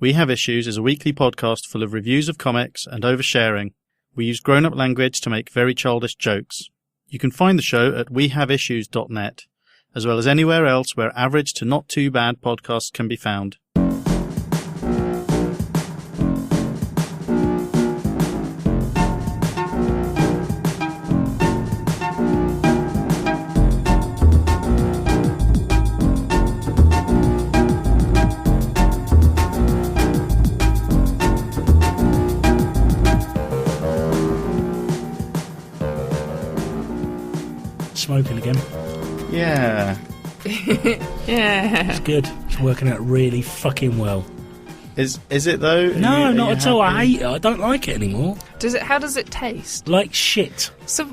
We Have Issues is a weekly podcast full of reviews of comics and oversharing. We use grown-up language to make very childish jokes. You can find the show at wehaveissues.net, as well as anywhere else where average to not too bad podcasts can be found. Smoking again. Yeah. Yeah. It's good. It's working out really fucking well. Is it though? No, not at all. I happy? hate it. I don't like it anymore. How does it taste? Like shit. So,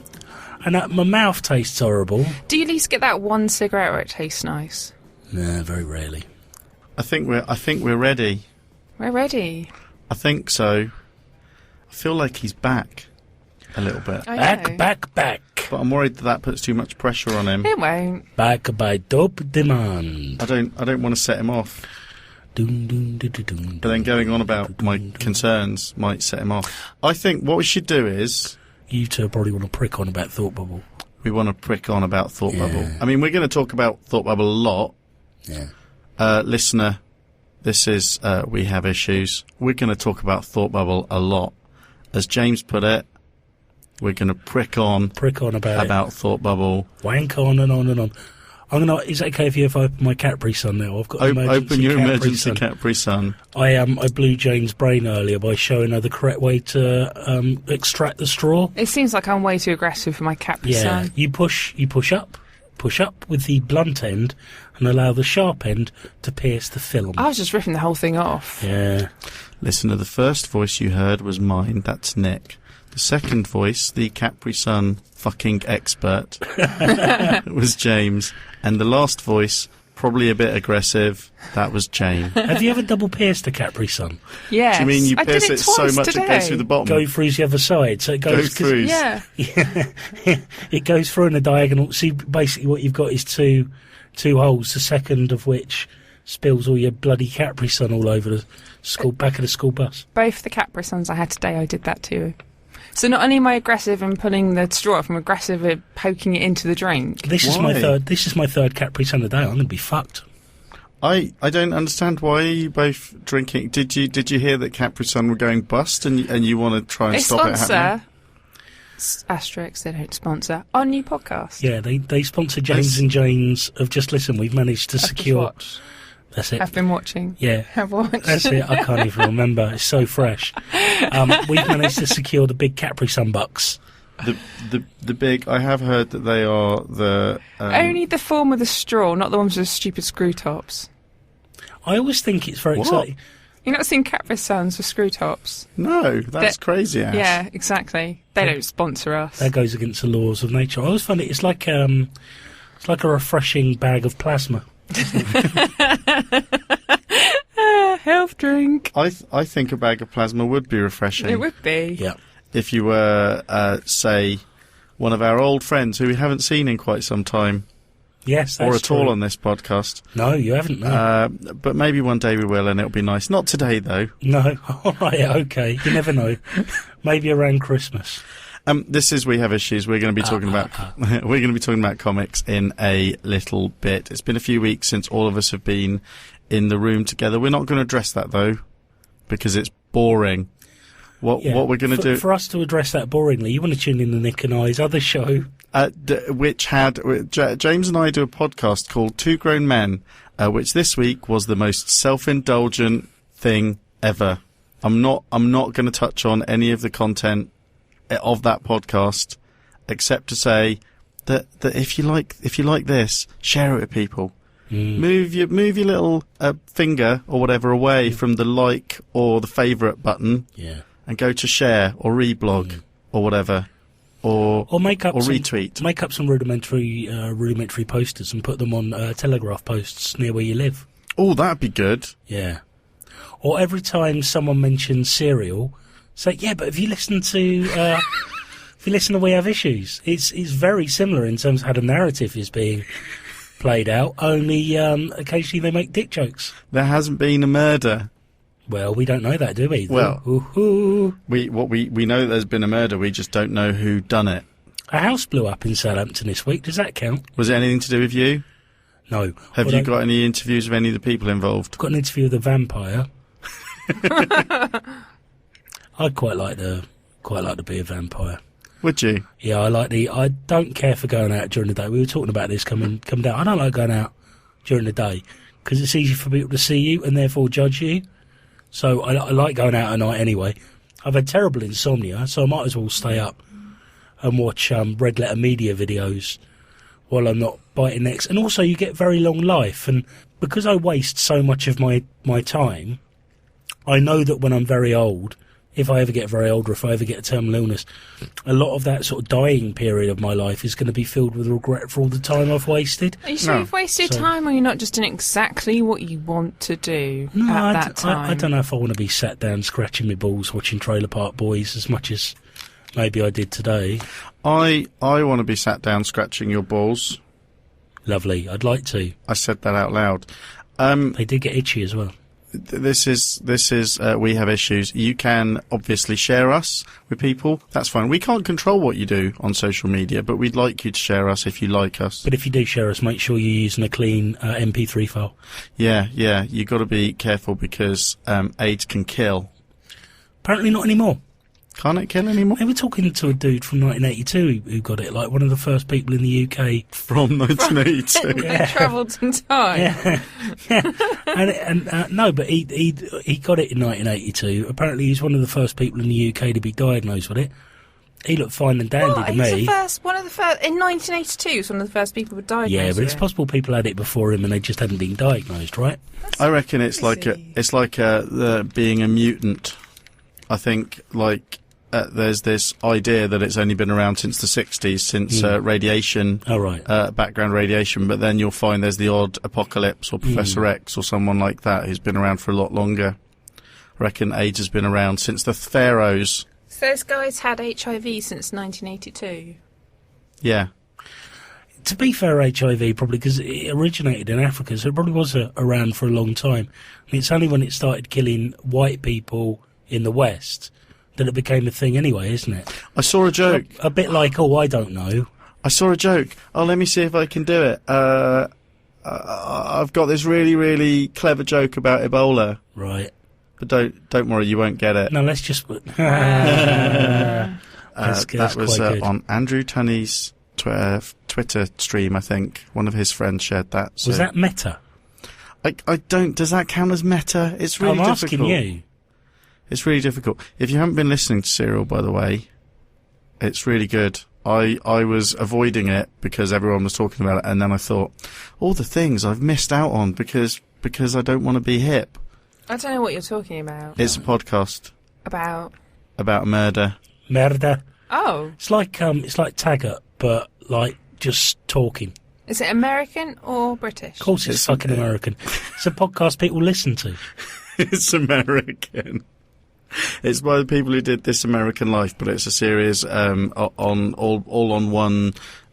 And my mouth tastes horrible. do you at least get that one cigarette where it tastes nice? No, very rarely. I think we're ready. We're ready. I think so. I feel like he's back a little bit. I know. Back. But I'm worried that puts too much pressure on him. It won't. Back by dope demand. I don't want to set him off. Doom, doom, doo, doo, doom, But then going on about my concerns might set him off. I think what we should do is You two probably want to prick on about ThoughtBubble. we want to prick on about ThoughtBubble. Yeah. I mean, we're going to talk about ThoughtBubble a lot. Yeah. Listener, this is We Have Issues. We're going to talk about ThoughtBubble a lot. As James put it, we're going to prick on about ThoughtBubble. Wank on and on and on. Is it okay if I open my Capri Sun now? I've got an Open your Capri emergency Sun. Capri Sun. I blew Jane's brain earlier by showing her the correct way to extract the straw. It seems like I'm way too aggressive for my Capri Yeah, Sun. you push up with the blunt end and allow the sharp end to pierce the film. I was just ripping the whole thing off. Yeah. Listener, the first voice you heard was mine. That's Nick. The second voice, the Capri Sun fucking expert, was James. And the last voice, probably a bit aggressive, that was Jane. Have you ever double pierced a Capri Sun? Yes. Do you mean you I pierce did it so twice much today. it goes through the bottom? Go through the other side, so it Go goes through. Yeah. It goes through in a diagonal. See, basically what you've got is two holes, the second of which spills all your bloody Capri Sun all over the back of the school bus. Both the Capri Suns I had today, I did that too. So not only am I aggressive in pulling the straw off, I'm aggressive at poking it into the drink. This is my third Capri Sun a day. I'm going to be fucked. I don't understand why you both drinking. Did you hear that Capri Sun were going bust and you want to try and They stop it happening? Asterisk, they don't sponsor our new podcast. Yeah, they sponsor James and Janes of Just Listen. We've managed to secure. That's it. I've been watching. Yeah. Have watched. That's it. I can't even remember. It's so fresh. We've managed to secure the big Capri Sun bucks. The big. I have heard that they are the Only the form with the straw, not the ones with the stupid screw tops. I always think it's very What? exciting. You've not seen Capri Suns with screw tops? No, that's crazy. Ash. Yeah, exactly. They don't sponsor us. That goes against the laws of nature. I always find it's like a refreshing bag of plasma. Health drink. I think a bag of plasma would be refreshing. It would be. Yeah. If you were, say, one of our old friends who we haven't seen in quite some time, Yes, that's or at true. all on this podcast. No, you haven't. No. But maybe one day we will, and it'll be nice. Not today, though. No. All right. Okay. You never know. Maybe around Christmas. This is We Have Issues. We're going to be talking about we're going to be talking about comics in a little bit. It's been a few weeks since all of us have been in the room together. We're not going to address that though, because it's boring. What we're going to do for us to address that boringly, you want to tune in to Nick and I's other show, which had James and I do a podcast called Two Grown Men, which this week was the most self-indulgent thing ever. I'm not going to touch on any of the content of that podcast, except to say that if you like this, share it with people. Move your little finger or whatever away from the like or the favourite button, and go to share or reblog or whatever, or make up or retweet. Make up some rudimentary posters and put them on telegraph posts near where you live. Oh, that'd be good. Yeah. Or every time someone mentions cereal, say, yeah, but if you listen to We Have Issues, it's very similar in terms of how the narrative is being played out, only occasionally they make dick jokes. There hasn't been a murder. Well, we don't know that, do we? Well, Ooh. we know that there's been a murder. We just don't know who done it. A house blew up in Southampton this week. Does that count? Was it anything to do with you? No. Have you got any interviews with any of the people involved? I've got an interview with a vampire. I'd quite like to be a vampire. Would you? Yeah, I don't care for going out during the day. We were talking about this coming down. I don't like going out during the day because it's easy for people to see you and therefore judge you. So I like going out at night anyway. I've had terrible insomnia, so I might as well stay up and watch red letter media videos while I'm not biting necks. And also you get very long life, and because I waste so much of my time, I know that when I'm very old, if I ever get very old or if I ever get a terminal illness, a lot of that sort of dying period of my life is going to be filled with regret for all the time I've wasted. Are you sure you've wasted time, or you're not just doing exactly what you want to do at that time? I don't know if I want to be sat down scratching my balls watching Trailer Park Boys as much as maybe I did today. I want to be sat down scratching your balls. Lovely. I'd like to. I said that out loud. They did get itchy as well. This is We Have Issues. You can obviously share us with people. That's fine. We can't control what you do on social media, but we'd like you to share us if you like us. But if you do share us, make sure you're using a clean MP3 file. Yeah. You got to be careful because AIDS can kill. Apparently not anymore. Can't it kill anymore? They were talking to a dude from 1982 who got it, like one of the first people in the UK. From 1982? Yeah. Travelled in time. Yeah. No, but he got it in 1982. Apparently he's one of the first people in the UK to be diagnosed with it. He looked fine and dandy to me. One of the first in 1982. He was one of the first people who were diagnosed. Yeah, but it's possible people had it before him and they just hadn't been diagnosed, right? I reckon it's like being a mutant. I think there's this idea that it's only been around since the 60s, since radiation, background radiation, but then you'll find there's the odd Apocalypse or Professor X or someone like that who's been around for a lot longer. I reckon AIDS has been around since the pharaohs. So those guys had HIV since 1982? Yeah. To be fair, HIV probably, because it originated in Africa, so it probably was around for a long time. And it's only when it started killing white people in the West that it became a thing anyway, isn't it? I saw a joke. A bit like, I don't know. I saw a joke. Let me see if I can do it. I've got this really, really clever joke about Ebola. Right. But don't worry, you won't get it. No, let's just... that was on Andrew Tunney's Twitter stream, I think. One of his friends shared that. So. Was that meta? I don't... Does that count as meta? It's really difficult. I'm asking you. It's really difficult. If you haven't been listening to Serial, by the way, it's really good. I was avoiding it because everyone was talking about it, and then I thought, all the things I've missed out on because I don't want to be hip. I don't know what you're talking about. It's a podcast. About murder. Murder. Oh. It's like Taggart, but like just talking. Is it American or British? Of course it's fucking American. It's a podcast people listen to. It's American. It's by the people who did This American Life, but it's a series on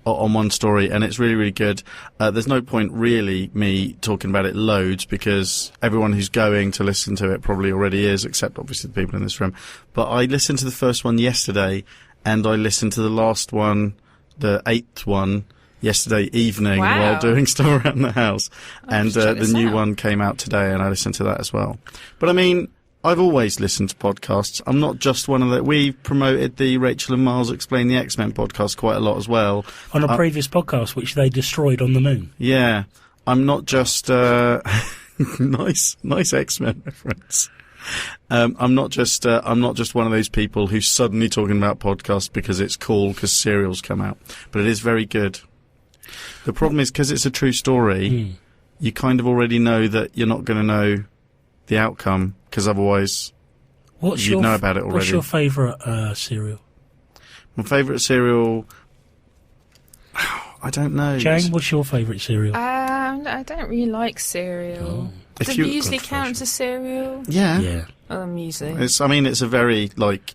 one story, and it's really, really good. There's no point really me talking about it loads because everyone who's going to listen to it probably already is, except obviously the people in this room. But I listened to the first one yesterday, and I listened to the last one, the 8th one, yesterday evening while doing stuff around the house. And the new one came out today, and I listened to that as well. But I mean, I've always listened to podcasts. I'm not just one of the... We promoted the Rachel and Miles Explain the X-Men podcast quite a lot as well. On a previous podcast, which they destroyed on the moon. Yeah. I'm not just... nice X-Men reference. I'm not just one of those people who's suddenly talking about podcasts because it's cool because serials come out. But it is very good. The problem is, because it's a true story, you kind of already know that you're not going to know the outcome, because otherwise you'd know about it already. What's your favourite cereal? My favourite cereal... I don't know. Jane, what's your favourite cereal? I don't really like cereal. Does it usually count as a cereal? Yeah. Muesli.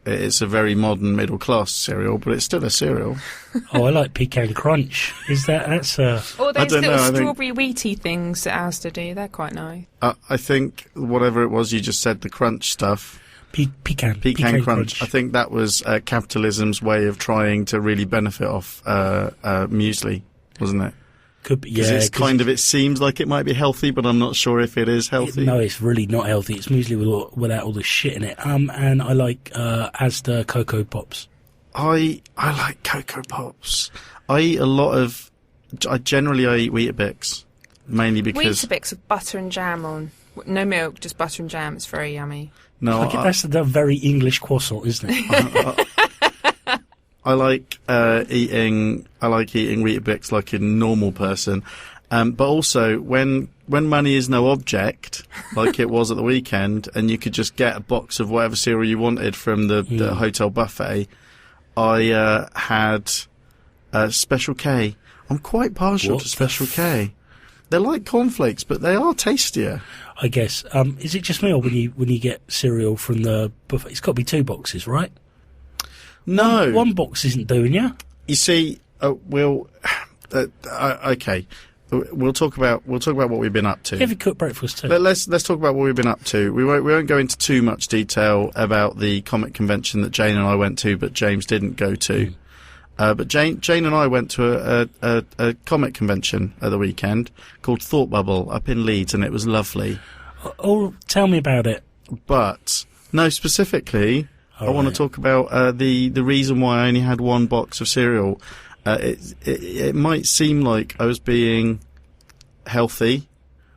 It's a very modern middle class cereal, but it's still a cereal. Oh, I like pecan crunch. That's Or I those don't little know, strawberry wheaty things that Asda do. They're quite nice. I think whatever it was you just said, the crunch stuff. pecan crunch. I think that was capitalism's way of trying to really benefit off muesli, wasn't it? Could be, yeah. It seems like it might be healthy, but I'm not sure if it is healthy. No, it's really not healthy. It's muesli without all the shit in it. And I like Asda Cocoa Pops. I like Cocoa Pops. I generally eat Weetabix, mainly because Weetabix with butter and jam on. No milk, just butter and jam. It's very yummy. No, that's the very English croissant, isn't it? I like eating Weetabix like a normal person, but also when money is no object, like it was at the weekend, and you could just get a box of whatever cereal you wanted from the hotel buffet. I had Special K. I'm quite partial to Special K. They're like cornflakes, but they are tastier. I guess. Is it just me, or when you get cereal from the buffet, it's got to be 2 boxes, right? No, one box isn't doing you. You see, okay. We'll talk about what we've been up to. Have you cooked breakfast too? Let's talk about what we've been up to. We won't go into too much detail about the comic convention that Jane and I went to, but James didn't go to. But Jane and I went to a comic convention at the weekend called ThoughtBubble up in Leeds, and it was lovely. Oh, tell me about it. But no, specifically. I want to talk about the reason why I only had 1 box of cereal. It might seem like I was being healthy.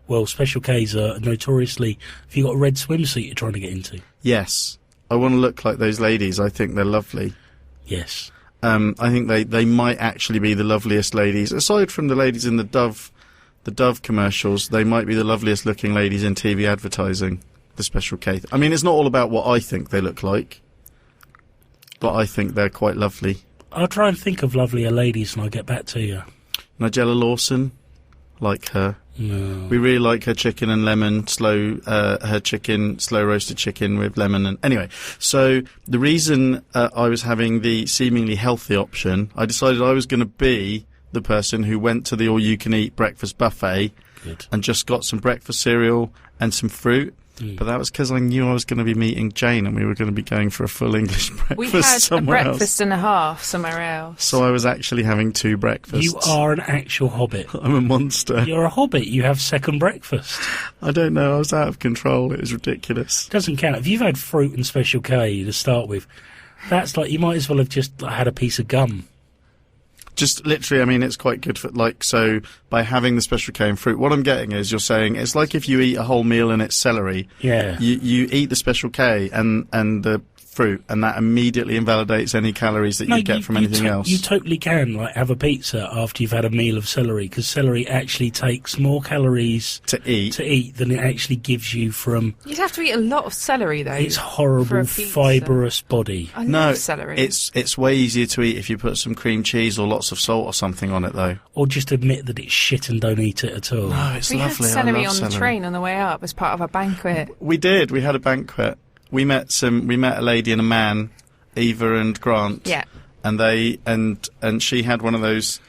Well, Special K's are notoriously... Have you got a red swimsuit you're trying to get into? Yes. I want to look like those ladies. I think they're lovely. Yes. I think they might actually be the loveliest ladies. Aside from the ladies in the Dove commercials, they might be the loveliest looking ladies in TV advertising. The Special K. I mean, it's not all about what I think they look like. But I think they're quite lovely. I'll try and think of lovelier ladies and I'll get back to you. Nigella Lawson, like her. No. We really like her chicken and lemon, slow roasted chicken with lemon. And anyway, so the reason I was having the seemingly healthy option, I decided I was going to be the person who went to the all-you-can-eat breakfast buffet and just got some breakfast cereal and some fruit. But that was because I knew I was going to be meeting Jane and we were going to be going for a full English breakfast somewhere else. We had a breakfast and a half somewhere else. So I was actually having 2 breakfasts. You are an actual hobbit. I'm a monster. You're a hobbit. You have second breakfast. I don't know. I was out of control. It was ridiculous. Doesn't count. If you've had fruit and Special K to start with, that's like you might as well have just had a piece of gum. Just literally, I mean, it's quite good for, so by having the Special K and fruit, what I'm getting is you're saying it's like if you eat a whole meal and it's celery. Yeah. You eat the Special K and the fruit, and that immediately invalidates any calories that you get from anything else. You totally can, have a pizza after you've had a meal of celery, because celery actually takes more calories to eat than it actually gives you from... You'd have to eat a lot of celery, though. It's horrible, fibrous body. I love celery. It's way easier to eat if you put some cream cheese or lots of salt or something on it, though. Or just admit that it's shit and don't eat it at all. No, it's lovely. We had celery on the train on the way up as part of a banquet. We did. We had a banquet. We met a lady and a man, Eva and Grant. Yeah. And and she had one of those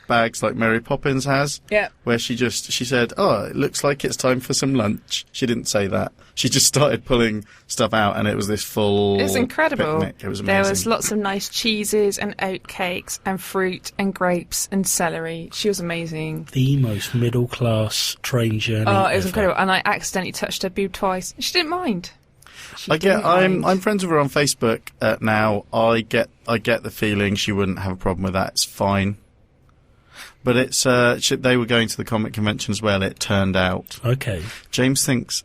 bags like Mary Poppins has. Yeah. Where she said, "Oh, it looks like it's time for some lunch." She didn't say that. She just started pulling stuff out, and it was this full. It was incredible. Picnic. It was amazing. There was lots of nice cheeses and oat cakes and fruit and grapes and celery. She was amazing. The most middle class train journey. Oh, it was incredible. And I accidentally touched her boob twice. She didn't mind. I'm friends with her on Facebook now. I get the feeling she wouldn't have a problem with that. It's fine. But it's they were going to the comic convention as well. It turned out. Okay. James thinks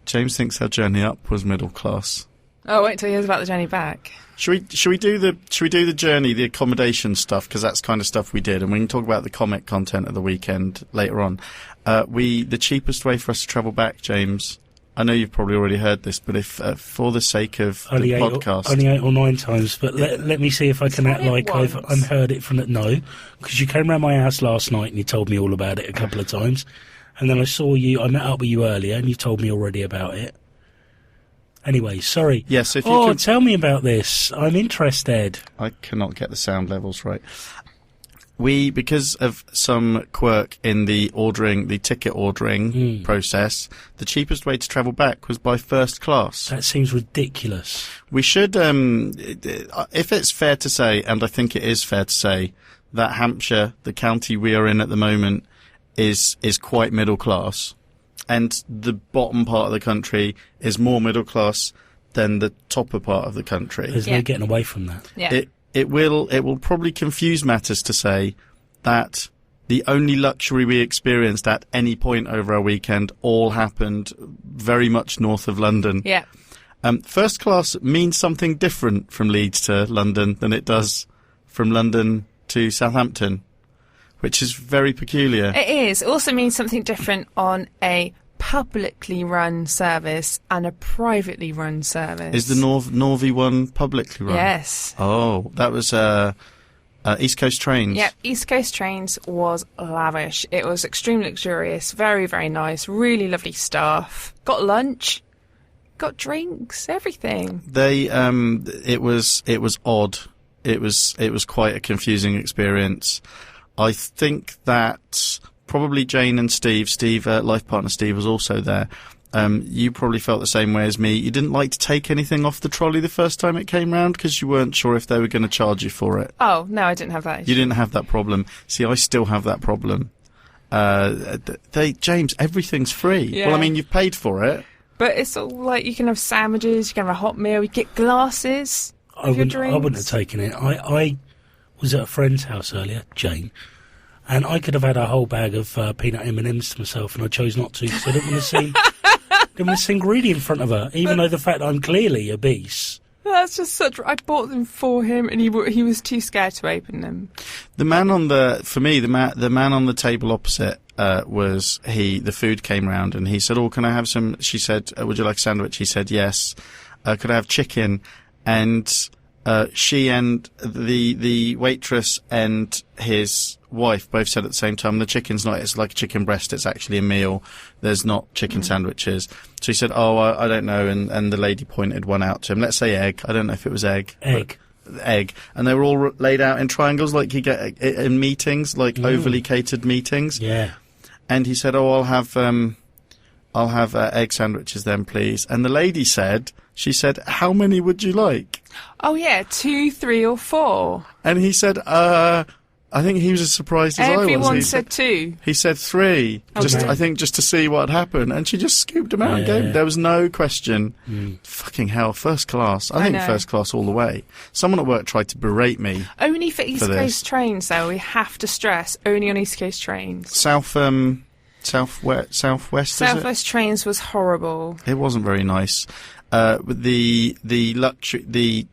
our journey up was middle class. Oh, wait till he hears about the journey back. Should we do the journey, the accommodation stuff, because that's kind of stuff we did, and we can talk about the comic content of the weekend later on. The cheapest way for us to travel back, James. I know you've probably already heard this, but if for the sake of the podcast... Only 8 or 9 times, but let me see if I can act like I've heard it from... No, because you came round my house last night and you told me all about it a couple of times. And then I met up with you earlier and you told me already about it. Anyway, sorry. Yes, if you could... tell me about this. I'm interested. I cannot get the sound levels right. Because of some quirk in the ticket ordering process, the cheapest way to travel back was by first class. That seems ridiculous. We should, if it's fair to say, and I think it is fair to say, that Hampshire, the county we are in at the moment, is quite middle class. And the bottom part of the country is more middle class than the topper part of the country. There's no getting away from that. Yeah. It will probably confuse matters to say that the only luxury we experienced at any point over our weekend all happened very much north of London. Yeah. First class means something different from Leeds to London than it does from London to Southampton, which is very peculiar. It is. It also means something different on a publicly run service and a privately run service. Is the Norvey one publicly run? Yes. Oh, that was East Coast Trains. Yep, East Coast Trains was lavish. It was extremely luxurious, very, very nice, really lovely staff. Got lunch, got drinks, everything. It was odd. It was quite a confusing experience. I think that probably Jane and Steve, life partner Steve, was also there. You probably felt the same way as me. You didn't like to take anything off the trolley the first time it came round because you weren't sure if they were going to charge you for it. Oh, no, I didn't have that issue. You didn't have that problem. See, I still have that problem. James, everything's free. Yeah. Well, I mean, you've paid for it. But it's all like you can have sandwiches, you can have a hot meal, you get glasses of your drinks. I wouldn't have taken it. I was at a friend's house earlier, Jane, and I could have had a whole bag of peanut M&Ms to myself, and I chose not to because I didn't want to seem greedy in front of her, even though the fact that I'm clearly obese. That's just such... I bought them for him, and he was too scared to open them. The man on the man on the table opposite the food came round, and he said, "Oh, can I have some?" She said, "Would you like a sandwich?" He said, "Yes." Could I have chicken? And she and the waitress and his wife both said at the same time, "The chicken's not. It's like a chicken breast. It's actually a meal. There's not chicken sandwiches." So he said, "Oh, I don't know." And the lady pointed one out to him. Let's say egg. I don't know if it was egg. Egg. And they were all laid out in triangles like you get in meetings, like overly catered meetings. Yeah. And he said, "Oh, I'll have egg sandwiches then, please." And the lady said, "How many would you like?" Oh, yeah, 2, 3 or 4. And he said, I think he was as surprised as I was. Everyone said 2. He said 3. Okay. I think just to see what happened. And she just scooped him out and gave him. There was no question. Fucking hell, first class. I think first class all the way. Someone at work tried to berate me. Only for East Coast trains, though. We have to stress, only on East Coast trains. Southwest. Southwest trains was horrible. It wasn't very nice. The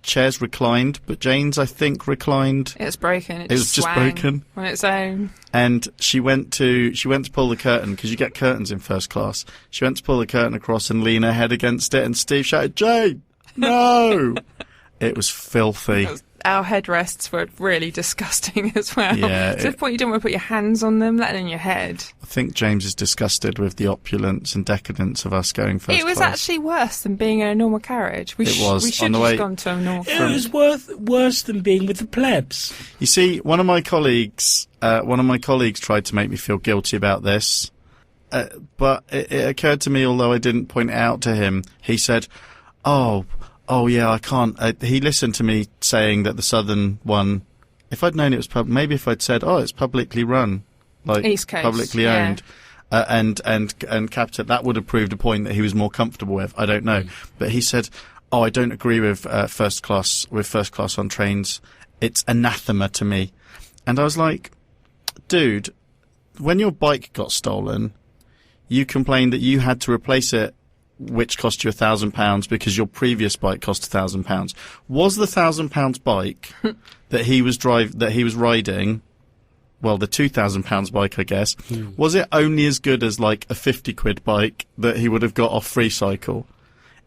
chairs reclined, but Jane's, I think, reclined. It was broken. It was just broken on its own. And she went to pull the curtain, because you get curtains in first class. She went to pull the curtain across and lean her head against it, and Steve shouted, "Jane, no!" It was filthy. Our headrests were really disgusting as well. Yeah, to the point you don't want to put your hands on them, let alone your head. I think James is disgusted with the opulence and decadence of us going first class. It was actually worse than being in a normal carriage. We should have just gone to a normal carriage. It was worse than being with the plebs. You see, one of my colleagues tried to make me feel guilty about this, but it occurred to me, although I didn't point it out to him, he said, Oh yeah, I can't. He listened to me saying that the southern one, if I'd known it was maybe if I'd said, it's publicly run, like East Coast, publicly owned, and kept it, that would have proved a point that he was more comfortable with. I don't know, but he said, I don't agree with first class on trains. It's anathema to me. And I was like, dude, when your bike got stolen, you complained that you had to replace it, which cost you £1,000 because your previous bike cost £1,000. Was the £1,000 bike that he was riding, well, the £2,000 bike, I guess, was it only as good as like a 50 quid bike that he would have got off Free Cycle?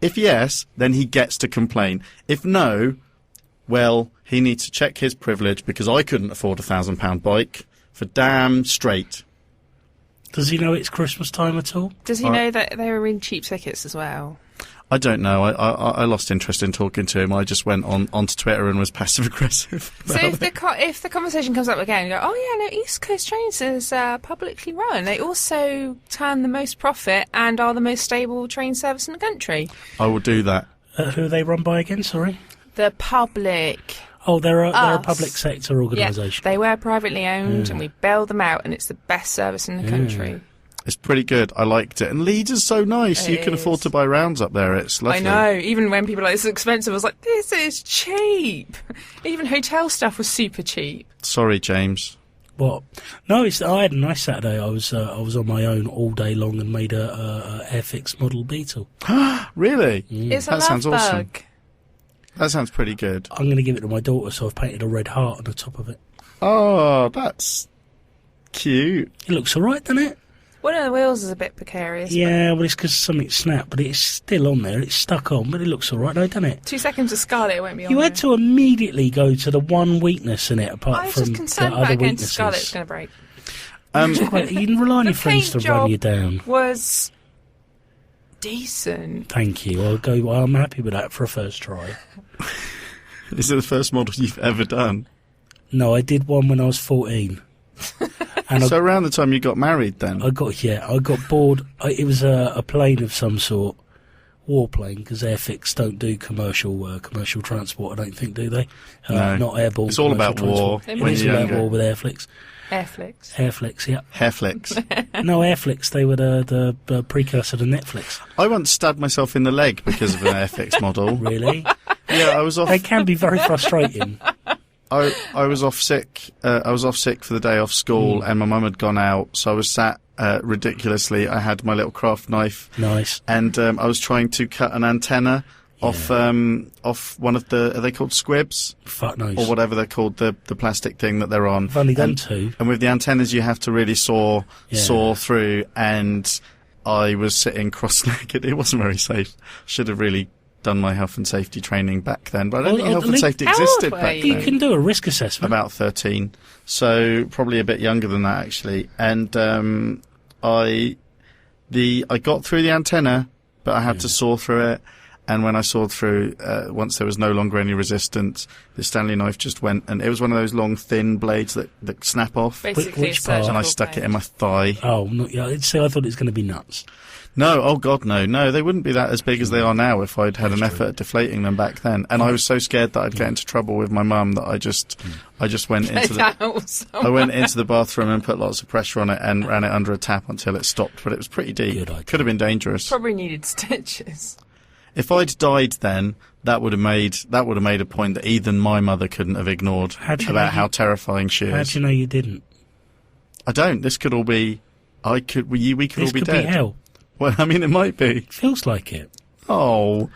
If yes, then he gets to complain. If no, well, he needs to check his privilege, because I couldn't afford a £1,000 bike for damn straight. Does he know it's Christmas time at all? Does he know that they were in cheap tickets as well? I don't know. I lost interest in talking to him. I just went onto Twitter and was passive aggressive. So if the conversation comes up again, you go, oh yeah, no, East Coast Trains is publicly run. They also turn the most profit and are the most stable train service in the country. I will do that. Who are they run by again? Sorry. The public. Oh, they're a public sector organisation. Yeah, they were privately owned, and we bailed them out, and it's the best service in the country. It's pretty good. I liked it. And Leeds is so nice. You can afford to buy rounds up there. It's lovely. I know. Even when people are like, it's expensive, I was like, this is cheap. Even hotel stuff was super cheap. Sorry, James. What? No, I had a nice Saturday. I was on my own all day long and made a Airfix model Beetle. Really? It's a that sounds love awesome. bug. That sounds pretty good. I'm going to give it to my daughter, so I've painted a red heart on the top of it. Oh, that's cute. It looks all right, doesn't it? One of the wheels is a bit precarious. Yeah, well, it's because something snapped, but it's still on there. It's stuck on, but it looks all right, though, doesn't it? 2 seconds of Scarlet, it won't be on You there. had to immediately go to the one weakness in it, apart I was from just concerned the about other it going to weaknesses. Scarlet, it's going to break. You can rely on The your friends to paint run job you down. was decent. Thank you. I'm happy with that for a first try. Is it the first model you've ever done? No, I did one when I was 14. And So around the time you got married then? I got bored. It was a plane of some sort, warplane, because Airfix don't do commercial transport. I don't think, do they? No. Not airborne. It's all about war. It It is when about younger. war with Airflix. Airflix. Airflix, yeah. Hairflix. No, Airflix. They were the precursor to Netflix. I once stabbed myself in the leg because of an Airfix model. Really? Yeah, I was off. They can be very frustrating. I was off sick. I was off sick for the day off school, and my mum had gone out, so I was sat ridiculously. I had my little craft knife, Nice. and I was trying to cut an antenna off one of the, are they called squibs Fuck knows. or whatever they're called, the plastic thing that they're on. I've only done and, two. And with the antennas, you have to really saw through, and I was sitting cross-legged. It wasn't very safe. Should have really done my health and safety training back then, but I don't think health and safety How old existed were back you? then. You can do a risk assessment. About 13, so probably a bit younger than that actually. And I got through the antenna, but I had to saw through it. And when I sawed through, once there was no longer any resistance, the Stanley knife just went, and it was one of those long, thin blades that snap off. Basically, Which a part? surgical And I stuck it in blade. my thigh. Oh, not, yeah. See, I thought it was going to be nuts. No, oh God, no, they wouldn't be that as big as they are now if I'd had an effort at deflating them back then. And I was so scared that I'd get into trouble with my mum that I just went into I went into the bathroom and put lots of pressure on it and ran it under a tap until it stopped. But it was pretty deep. Good idea. Could have been dangerous. Probably needed stitches. If I'd died then, that would have made a point that even my mother couldn't have ignored How do you know about how terrifying she How is. do you know you didn't? I don't. This could all be. We could all This be could dead. be hell. Well, I mean, it might be. Feels like it. Oh,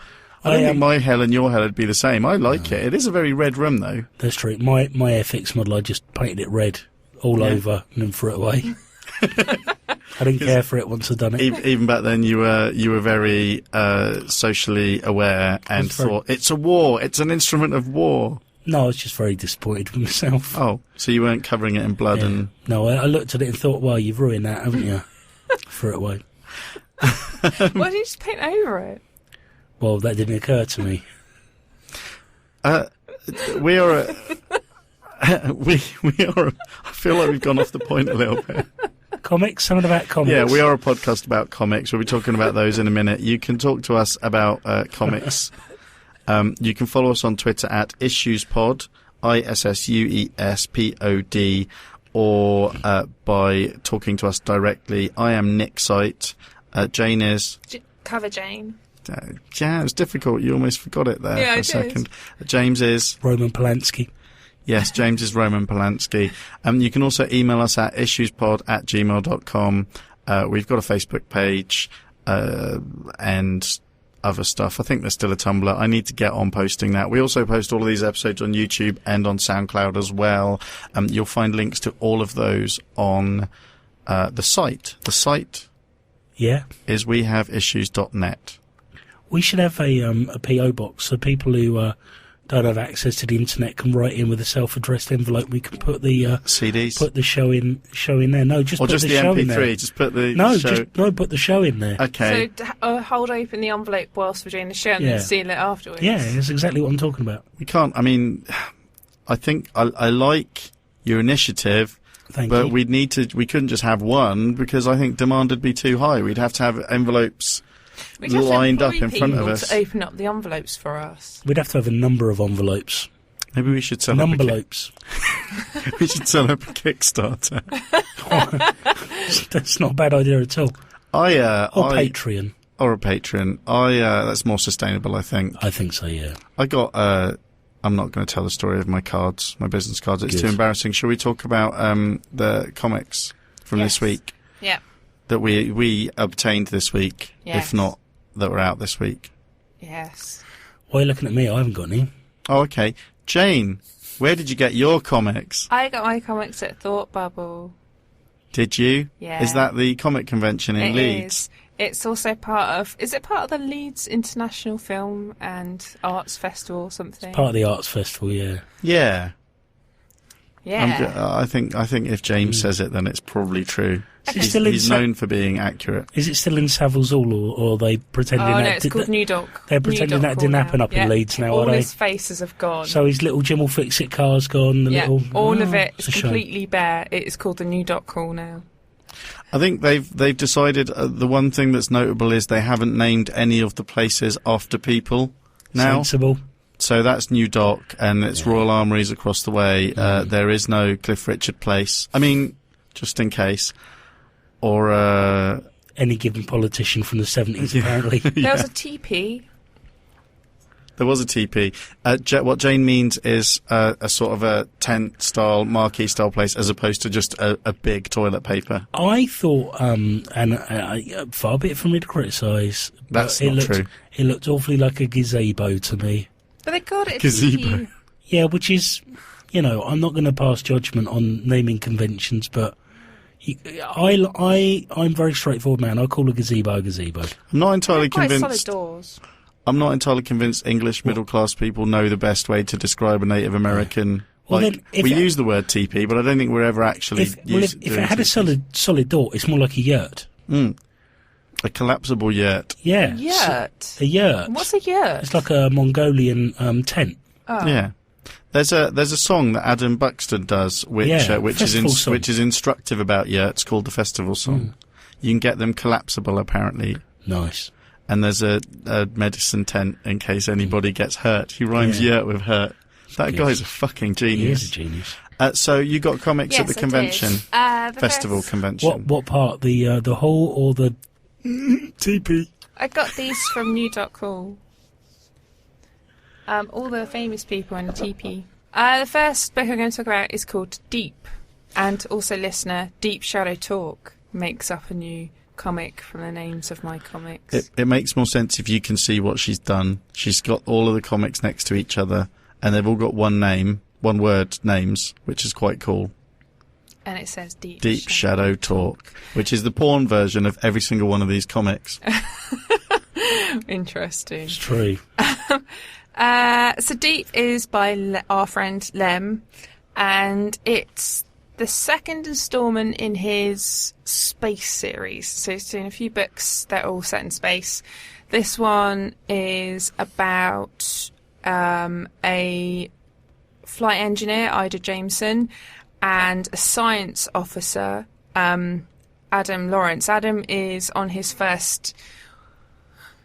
I don't think my hell and your hell would be the same. I like it. It is a very red room, though. That's true. My Airfix model, I just painted it red all over and then threw it away. I didn't care for it once I'd done it. Even back then, you were very socially aware and thought it's a war. It's an instrument of war. No, I was just very disappointed with myself. Oh, so you weren't covering it in blood Yeah. and. No, I looked at it and thought, well, you've ruined that, haven't you? Threw it away. Why didn't you just paint over it? Well, that didn't occur to me. We are. We are. I feel like we've gone off the point a little bit. Comics? Something about comics? Yeah, we are a podcast about comics. We'll be talking about those in a minute. You can talk to us about comics. You can follow us on Twitter at IssuesPod, ISSUESPOD, or by talking to us directly. I am Nick Sight. Jane is. Cover Jane. Yeah, it was difficult. You almost forgot it there Yeah, for I a did. second. James is. Roman Polanski. Yes, James is Roman Polanski. You can also email us at issuespod@gmail.com. We've got a Facebook page and other stuff. I think there's still a Tumblr. I need to get on posting that. We also post all of these episodes on YouTube and on SoundCloud as well. You'll find links to all of those on the site. The site Yeah. is wehaveissues.net. We should have a PO box for people who don't have access to the internet can write in with a self-addressed envelope. We can put the CDs, put the show in there. No, just or put just the the show in MP3. there. Just put the show. Put the show in there. Okay. So hold open the envelope whilst we're doing the show and Yeah. then seal it afterwards. Yeah, that's exactly what I'm talking about. We can't. I mean, I think I like your initiative, Thank but you. we couldn't just have one because I think demand would be too high. We'd have to have envelopes We'd have to lined up employ in front of people us. to open up the envelopes for us. We'd have to have a number of envelopes. Maybe we should sell up Numberlopes. we should sell up a Kickstarter. That's not a bad idea at all. Or Patreon. Or a Patreon. That's more sustainable, I think. I think so, yeah. I got, I'm not going to tell the story of my cards, my business cards. It's Good. too embarrassing. Shall we talk about the comics from this week Yeah. that we obtained this week, Yes. if not that were out this week? Yes. Why are you looking at me? I haven't got any. Oh, okay. Jane, where did you get your comics? I got my comics at ThoughtBubble. Did you? Yeah. Is that the comic convention in It Leeds? is. It's also part of... Is it part of the Leeds International Film and Arts Festival or something? Part of the Arts Festival, yeah. Yeah. Yeah. I think if James says it, then it's probably true. Is it still in He's known for being accurate. Is it still in Savills Hall, or are they pretending Oh, that... no, it's called New Dock. They're pretending New that Dock didn't Hall happen now. up in Leeds now, are All they? his faces have gone. So his little Jim will fix it car's gone. The little, all of it it's is a shame. completely bare. It is called the New Dock Hall now. I think they've decided the one thing that's notable is they haven't named any of the places after people now. Sensible. So that's New Dock, and it's Royal Armouries across the way. There is no Cliff Richard Place. I mean, just in case. Or Any given politician from the 70s, apparently. There was a TP. there was a TP. What Jane means is a sort of a tent-style, marquee-style place, as opposed to just a big toilet paper. I thought, far be it from me to criticise, but That's not true. It looked awfully like a gazebo to me. But they called it a Gazebo. TP. Yeah, which is, I'm not going to pass judgment on naming conventions, but I'm very straightforward, man. I call a gazebo a gazebo. I'm not entirely Quite convinced. solid doors. I'm not entirely convinced English middle-class people know the best way to describe a Native American. Well, Like, then, if we it- use the word TP, but I don't think we're ever actually If it had a solid door, it's more like a yurt. a collapsible yurt. Yeah. Yurt. A yurt. What's a yurt? It's like a Mongolian tent. Oh. Yeah. There's a song that Adam Buxton does, which festival song. which is instructive about yurts, called the Festival Song. You can get them collapsible, apparently, Nice. and there's a medicine tent in case anybody gets hurt. He rhymes Yeah. yurt with hurt. That guy's a fucking He genius. is a genius. So you got comics Yes, at the I convention, did. The festival first- convention. What part? The hall or the TP? I got these from New Dock Hall. All the famous people in the TP. The first book I'm going to talk about is called Deep, and also, listener, Deep Shadow Talk makes up a new comic from the names of my comics. It makes more sense if you can see what she's done. She's got all of the comics next to each other, and they've all got one word names, which is quite cool. And it says Deep Shadow Talk, which is the porn version of every single one of these comics. Interesting. It's true. So Deep is by our friend Lem, and it's the second instalment in his space series. So he's doing a few books that are all set in space. This one is about a flight engineer, Ida Jameson, and a science officer, Adam Lawrence. Adam is on his first...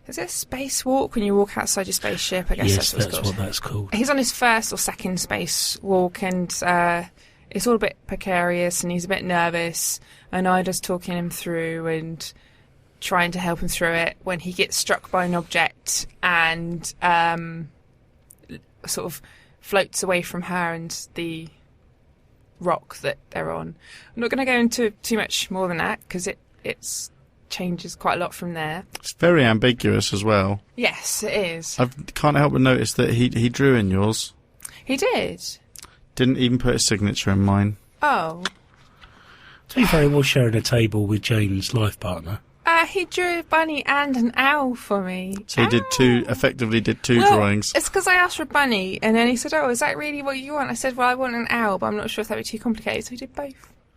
Is it a space walk when you walk outside your spaceship? I guess Yes, that's that's what it's called. what that's called. He's on his first or second space walk, and it's all a bit precarious, and he's a bit nervous. And Ida's talking him through and trying to help him through it when he gets struck by an object and sort of floats away from her and the rock that they're on. I'm not going to go into too much more than that because it's changes quite a lot from there. It's very ambiguous as well. Yes, it is. I can't help but notice that he drew in yours. He did. Didn't even put his signature in mine. Oh. To be fair, he was sharing a table with Jane's life partner. he drew a bunny and an owl for me. So he effectively did two Well, drawings. It's because I asked for a bunny, and then he said, "Oh, is that really what you want?" I said, "Well, I want an owl, but I'm not sure if that would be too complicated." So he did both.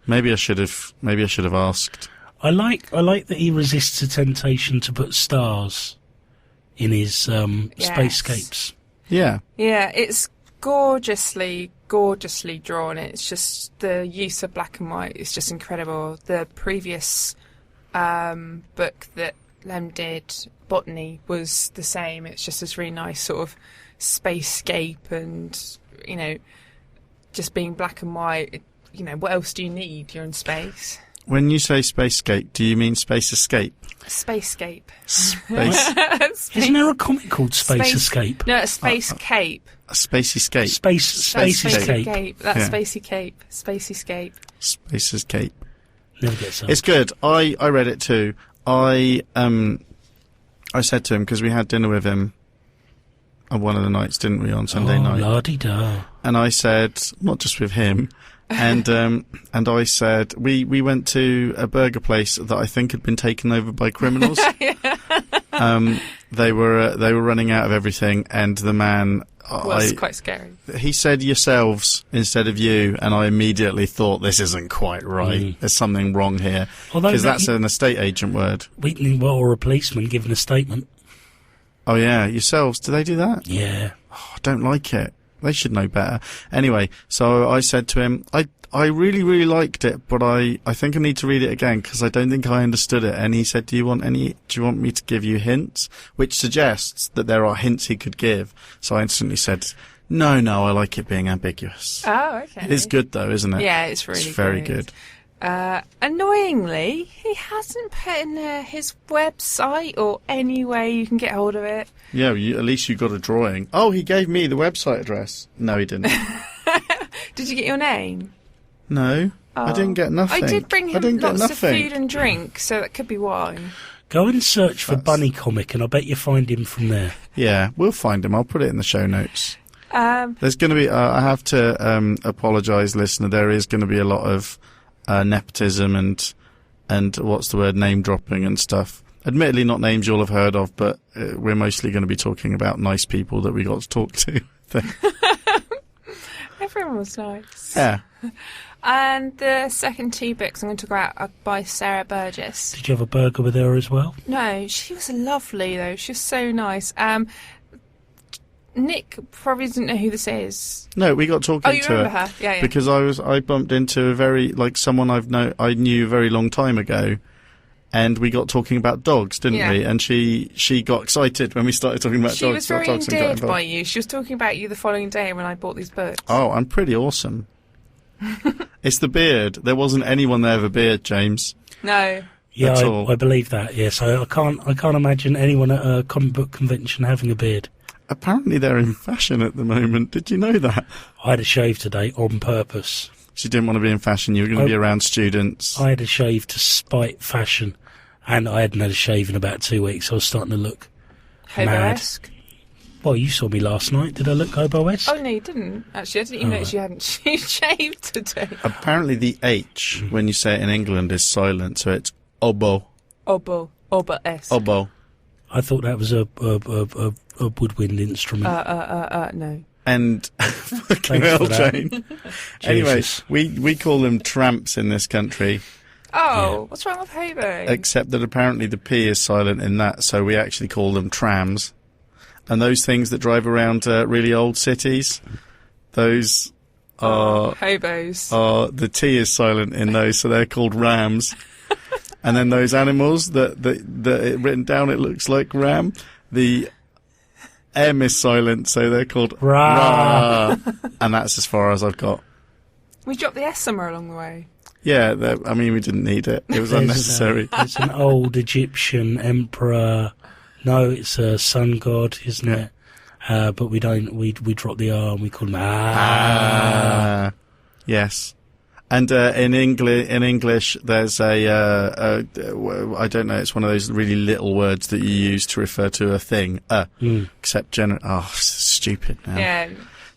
Maybe I should have asked. I like that he resists the temptation to put stars in his spacescapes. Yeah. Yeah, it's gorgeously drawn. It's just the use of black and white is just incredible. The previous book that Lem did, Botany, was the same. It's just this really nice sort of spacescape and, just being black and white. What else do you need? You're in space. When you say spacescape, do you mean space escape? Spacescape. Space. Isn't there a comic called Space Escape? No, a space cape. A spacey escape. Space Escape. That's Spacey Cape. Space Escape. Space escape. Never gets old. It's good. I read it too. I said to him, because we had dinner with him on one of the nights, didn't we, on Sunday night? La-di-da. And I said, not just with him, and I said, we went to a burger place that I think had been taken over by criminals. They were running out of everything, and the man was quite scary. He said yourselves instead of you, and I immediately thought, this isn't quite right. There's something wrong here, because that's an estate agent word. Or a policeman giving a statement. Oh yeah, yourselves. Do they do that? Yeah. Oh, I don't like it. They should know better. Anyway, so I said to him, I really, really liked it, but I think I need to read it again because I don't think I understood it. And he said, do you want me to give you hints? Which suggests that there are hints he could give. So I instantly said, no, I like it being ambiguous. Oh, okay. It is good though, isn't it? Yeah, it's really very good. Annoyingly, he hasn't put in there his website or any way you can get hold of it. Yeah, at least you got a drawing. Oh, he gave me the website address. No, he didn't. Did you get your name? No, I didn't get nothing. I did bring him lots of food and drink, so that could be why. Go and search for Bunny Comic, and I bet you find him from there. Yeah, we'll find him. I'll put it in the show notes. There's going to be, I have to apologise, listener, there is going to be a lot of nepotism and what's the word, name dropping and stuff. Admittedly not names you'll have heard of, but we're mostly going to be talking about nice people that we got to talk to. Everyone was nice. Yeah. And the second two books I'm going to talk about are by Sarah Burgess. Did you have a burger with her as well? No, she was lovely though. She was so nice. Nick probably doesn't know who this is. No, we got talking to her. Oh, you remember her? Yeah. Because I bumped into someone I knew a very long time ago, and we got talking about dogs, didn't we? And she got excited when we started talking about dogs. She was very endeared by you. She was talking about you the following day when I bought these books. Oh, I'm pretty awesome. It's the beard. There wasn't anyone there with a beard, James. No. Yeah, I believe that. Yeah, so I can't imagine anyone at a comic book convention having a beard. Apparently they're in fashion at the moment. Did you know that? I had a shave today on purpose. She didn't want to be in fashion. You were going to be around students. I had a shave to spite fashion, and I hadn't had a shave in about 2 weeks. I was starting to look hobo-esque. Well, you saw me last night. Did I look hobo-esque? Oh, no, you didn't. Actually, I didn't even notice you hadn't shaved today. Apparently the H, when you say it in England, is silent, so it's oboe. Oboe-esque. Oboe. I thought that was a woodwind instrument. No. And fucking hell, Jane. Anyway, we call them tramps in this country. Oh, what's wrong with hobo? Except that apparently the P is silent in that, so we actually call them trams. And those things that drive around really old cities, those are hobos. The T is silent in those, so they're called rams. And then those animals that written down, it looks like ram. The M is silent, so they're called Ra. And that's as far as I've got. We dropped the S somewhere along the way. Yeah, we didn't need it. It was unnecessary. It's an old Egyptian emperor. No, it's a sun god, isn't it? But we don't. We drop the R and we call them Yes. And in English, there's I don't know. It's one of those really little words that you use to refer to a thing. Except stupid now. Yeah.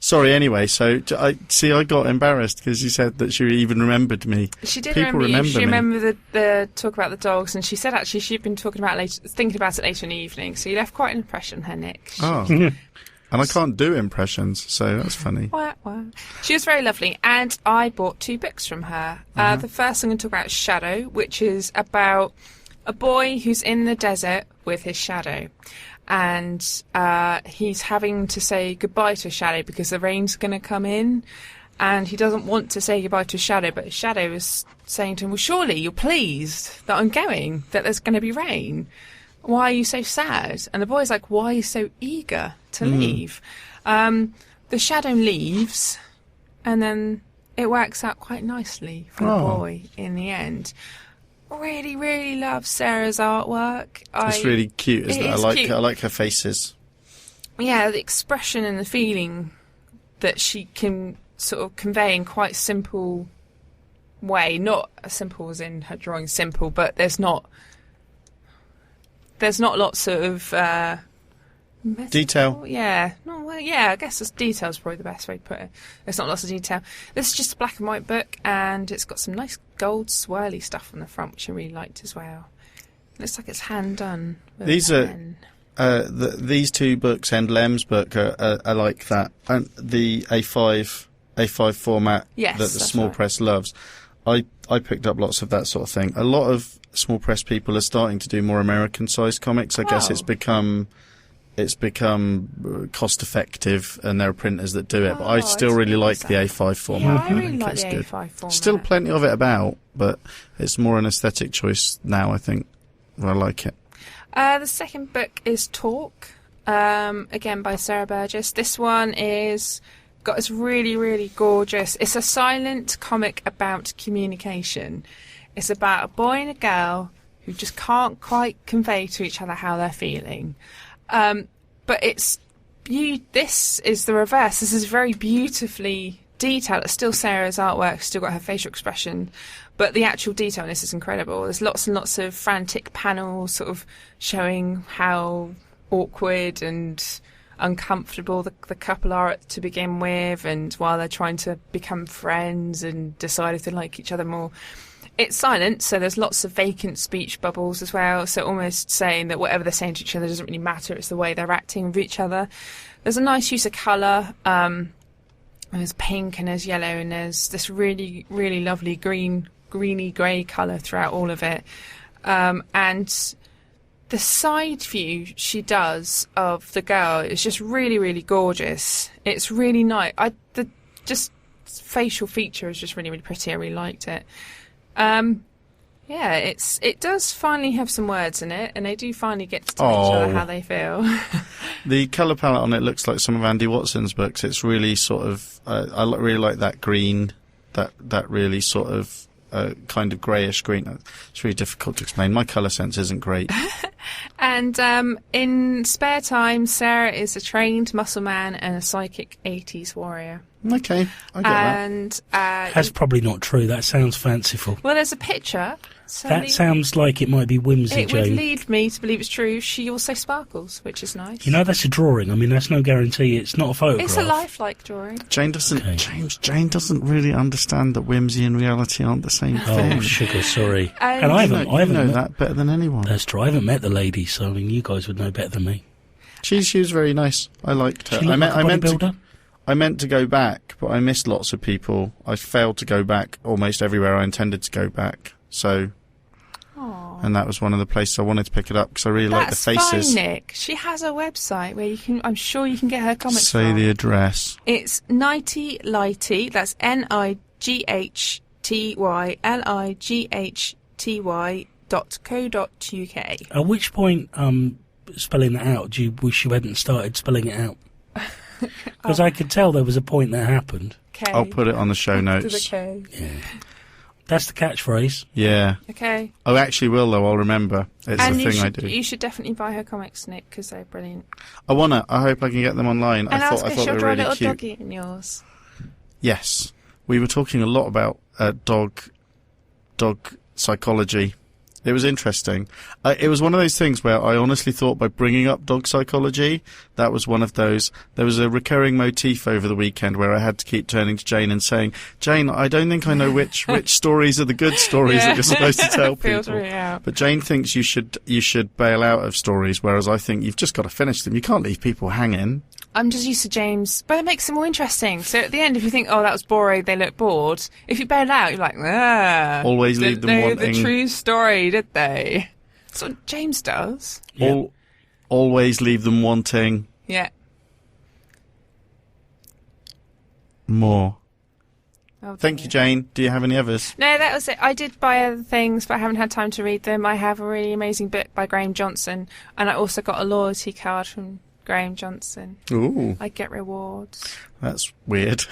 Sorry, anyway, so I got embarrassed because you said that she even remembered me. She did People remember you. She me. remembered the talk about the dogs, and she said actually she'd been thinking about it later in the evening, so you left quite an impression on her, Nick. Oh. And I can't do impressions, so that's funny. Wow. She was very lovely, and I bought 2 books from her. The first I'm going to talk about is Shadow, which is about a boy who's in the desert with his shadow. And he's having to say goodbye to his shadow because the rain's going to come in. And he doesn't want to say goodbye to his shadow, but his shadow is saying to him, well, surely you're pleased that I'm going, that there's going to be rain. Why are you so sad? And the boy's like, why are you so eager to leave? The shadow leaves, and then it works out quite nicely for the boy in the end. Really, really love Sarah's artwork. It's really cute, isn't it? Cute. I like her faces. Yeah, the expression and the feeling that she can sort of convey in quite simple way. Not as simple as in her drawing simple, but there's not lots of detail. Yeah. I guess detail's probably the best way to put it. There's not lots of detail. This is just a black and white book, and it's got some nice gold swirly stuff on the front, which I really liked as well. Looks like it's hand done. These these 2 books and Lem's book are like that, and the A5 format that the small press loves. I picked up lots of that sort of thing. A lot of small press people are starting to do more American-sized comics. I guess it's become cost effective, and there are printers that do it. But I still really like the A5 format. Yeah, I really like the A5 format. Still plenty of it about, but it's more an aesthetic choice now, I think. I like it. The second book is Talk, again by Sarah Burgess. This one is got this really, really gorgeous. It's a silent comic about communication. It's about a boy and a girl who just can't quite convey to each other how they're feeling. But this is the reverse. This is very beautifully detailed. It's still Sarah's artwork, still got her facial expression, but the actual detail in this is incredible. There's lots and lots of frantic panels sort of showing how awkward and uncomfortable the couple are to begin with, and while they're trying to become friends and decide if they like each other more. It's silent, so there's lots of vacant speech bubbles as well, so almost saying that whatever they're saying to each other doesn't really matter, it's the way they're acting with each other. There's a nice use of colour. There's pink and there's yellow, and there's this really, really lovely greeny grey colour throughout all of it. And the side view she does of the girl is just really, really gorgeous. It's really nice. The facial feature is just really, really pretty. I really liked it. It does finally have some words in it, and they do finally get to tell each other how they feel. The colour palette on it looks like some of Andy Watson's books. It's really sort of I really like that green, that really sort of kind of greyish green. It's really difficult to explain. My colour sense isn't great. And in spare time, Sarah is a trained muscle man and a psychic 80s warrior. Okay, I get that. That's probably not true. That sounds fanciful. Well, there's a picture. So that sounds like it might be whimsy, It Jane. would lead me to believe it's true. She also sparkles, which is nice. You know, that's a drawing. I mean, that's no guarantee. It's not a photograph. It's a lifelike drawing. Jane doesn't really understand that whimsy and reality aren't the same thing. Oh, sugar, sorry. And I you haven't know met that better than anyone. That's true. I haven't met the lady, so I mean, you guys would know better than me. She was very nice. I liked her. She looked like a bodybuilder? I meant to go back, but I missed lots of people. I failed to go back almost everywhere I intended to go back. So, and that was one of the places I wanted to pick it up because I really like the faces. That's fine, Nick. She has a website where you can. I'm sure you can get her comics. Say the address. It's Nighty Lighty. That's NIGHTYLIGHTY.co.uk. At which point, spelling that out, do you wish you hadn't started spelling it out? Because I could tell there was a point that happened. Okay. I'll put it on the show notes. Okay. Yeah. That's the catchphrase. Yeah. Okay. I actually will, though. I'll remember. It's and the thing I do. You should definitely buy her comics, Nick, because they're brilliant. I hope I can get them online. And I thought they were really little cute. doggy in yours. Yes. We were talking a lot about dog psychology It was interesting. It was one of those things where I honestly thought by bringing up dog psychology, that was one of those. There was a recurring motif over the weekend where I had to keep turning to Jane and saying, Jane, I don't think I know which stories are the good stories that you're supposed to tell people. Really out. But Jane thinks you should bail out of stories, whereas I think you've just got to finish them. You can't leave people hanging. I'm just used to James, but it makes them more interesting. So at the end, if you think, oh, that was boring, they look bored, if you bail out, you're like, always leave them wanting the true story, did they? That's what James does. Yeah. Always leave them wanting Yeah. more. Oh, Thank you, Jane. Do you have any others? No, that was it. I did buy other things, but I haven't had time to read them. I have a really amazing book by Graham Johnson, and I also got a loyalty card from Graham Johnson. Ooh, I get rewards. that's weird.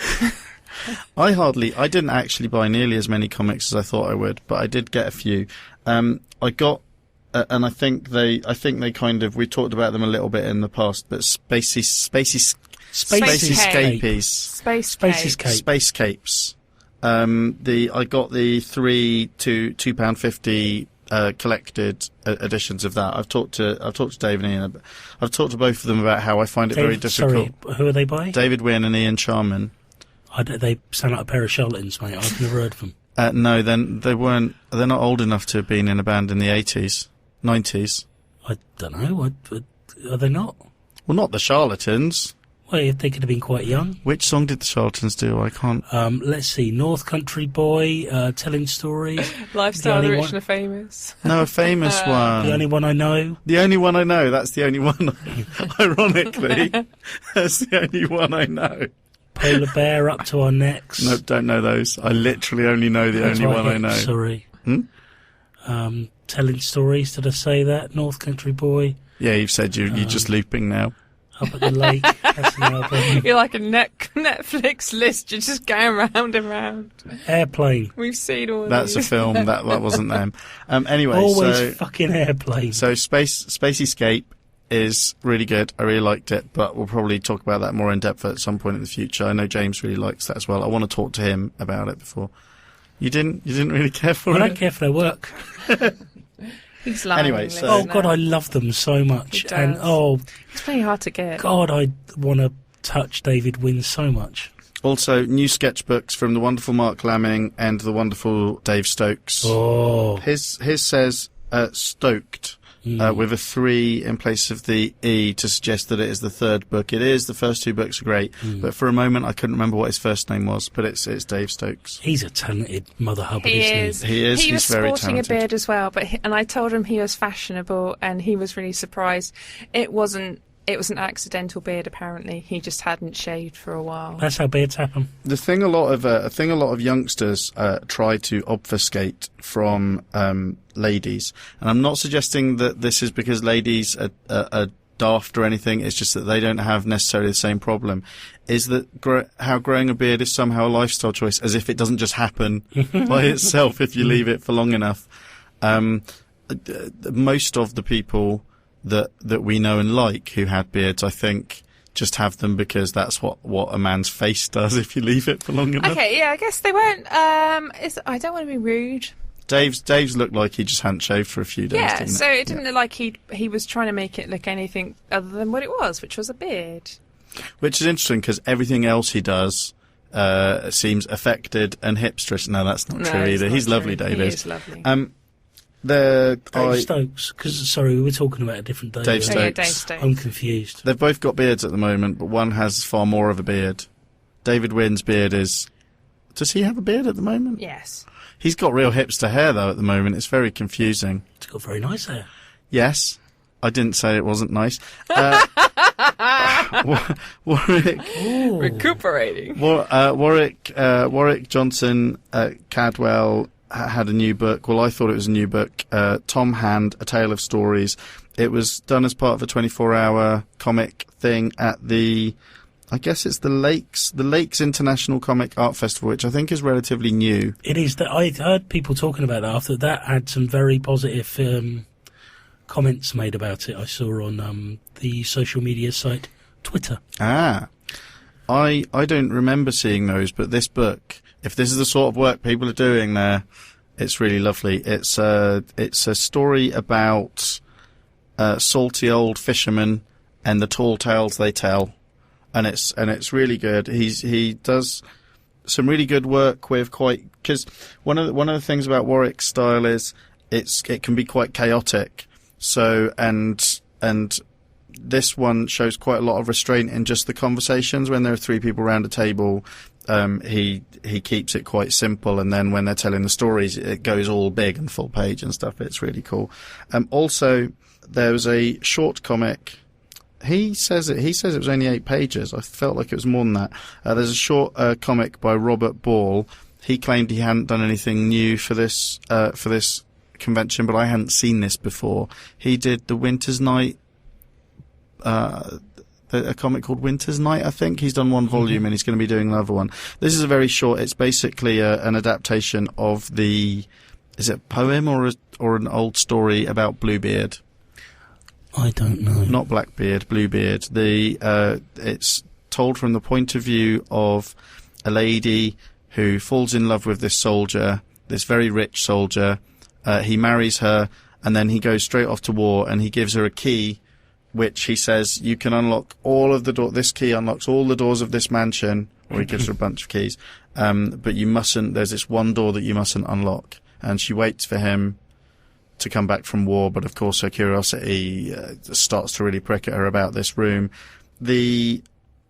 I didn't actually buy nearly as many comics as I thought I would, but I did get a few. I got, and I think they kind of, we talked about them a little bit in the past, but Spacescapies. Spacescapes. I got the 3 to £2.50 collected editions of that. I've talked to Dave and Ian. I've talked to both of them about how I find it very difficult. Sorry, who are they by? David Wynn and Ian Charman. They sound like a pair of charlatans, mate. I've never heard of them. No, then they weren't. They're not old enough to have been in a band in the 80s, 90s. I don't know. Are they not? Well, not the Charlatans. Well, they could have been quite young. Which song did the Charlatans do? I can't. Let's see. North Country Boy, telling stories. Lifestyle, the rich and the famous. No, a famous one. The only one I know. The only one I know. That's the only one. Ironically, that's the only one I know. Polar Bear up to our necks. Nope, don't know those. I literally only know the only one I know. Sorry. Telling stories. Did I say that? North Country Boy. Yeah, you've said you're just looping now. Up at the lake. That's an album. You're like a Netflix list. You're just going round and round. Airplane. We've seen all That's these. a film. That wasn't them. Anyway, Always fucking Airplane. So Spacescape is really good. I really liked it, but we'll probably talk about that more in depth at some point in the future. I know James really likes that as well. I want to talk to him about it before. You didn't really care for it? I don't care for their work. He's lying. Anyway, so Oh God, I love them so much. He And does. It's pretty hard to get. God, I want to touch David Wynn so much. also new sketchbooks from the wonderful Mark Lamming and the wonderful Dave Stokes. Oh, His says Stoked. With a 3 in place of the E to suggest that it is the third book. It is. The first 2 books are great, but for a moment I couldn't remember what his first name was. But it's Dave Stokes. he's a talented mother hubbard, He isn't is. He is. He He's was very sporting talented. a beard as well, and I told him he was fashionable, and he was really surprised. It was an accidental beard. Apparently, he just hadn't shaved for a while. That's how beards happen. The thing a lot of youngsters try to obfuscate from ladies, and I'm not suggesting that this is because ladies are daft or anything. It's just that they don't have necessarily the same problem. Is that how growing a beard is somehow a lifestyle choice, as if it doesn't just happen by itself if you leave it for long enough. Most of the people that we know and like who had beards, I think, just have them because that's what a man's face does if you leave it for long enough. Okay, yeah, I guess they weren't. I don't want to be rude. Dave's looked like he just hadn't shaved for a few days. Yeah, didn't so it it didn't look like he was trying to make it look anything other than what it was, which was a beard. Which is interesting because everything else he does seems affected and hipsterish. No, that's not true either. Not He's true. lovely, Dave. He is lovely. Dave Stokes, because sorry, we were talking about a different Dave. Dave Oh, yeah, Stokes. Dave Stokes. I'm confused. They've both got beards at the moment, but one has far more of a beard. David Wynn's beard is... Does he have a beard at the moment? Yes. He's got real hipster hair, though, at the moment. It's very confusing. He's got very nice hair. Yes. I didn't say it wasn't nice. Warwick... Recuperating. Warwick Johnson-Cadwell had a new book. Well, I thought it was a new book. Tom Hand, A Tale of Stories. It was done as part of a 24-hour comic thing at the... I guess it's the Lakes International Comic Art Festival, which I think is relatively new. It is. That I heard people talking about that after that had some very positive comments made about it. I saw on the social media site Twitter. I don't remember seeing those, but this book, if this is the sort of work people are doing there, It's really lovely. It's a story about salty old fishermen and the tall tales they tell, and it's really good. He does some really good work with because one of the things about Warwick's style is it can be quite chaotic. So and this one shows quite a lot of restraint in just the conversations. When there are three people around a table, he keeps it quite simple, and then when they're telling the stories, it goes all big and full page and stuff. It's really cool. Also, there was a short comic. He says it was only 8 pages. I felt like it was more than that. There's a short comic by Robert Ball. He claimed he hadn't done anything new for this convention, but I hadn't seen this before. He did the Winter's Night. A comic called Winter's Night, I think. He's done one volume and he's going to be doing another one. This is a very short. It's basically an adaptation of is it a poem or an old story about Bluebeard? I don't know. Not Blackbeard, Bluebeard. It's told from the point of view of a lady who falls in love with this soldier, this very rich soldier. He marries her, and then he goes straight off to war, and he gives her a key, which he says, you can unlock all of the doors. This key unlocks all the doors of this mansion, or he gives her a bunch of keys. But you mustn't, there's this one door that you mustn't unlock. And she waits for him to come back from war, but of course her curiosity starts to really prick at her about this room. The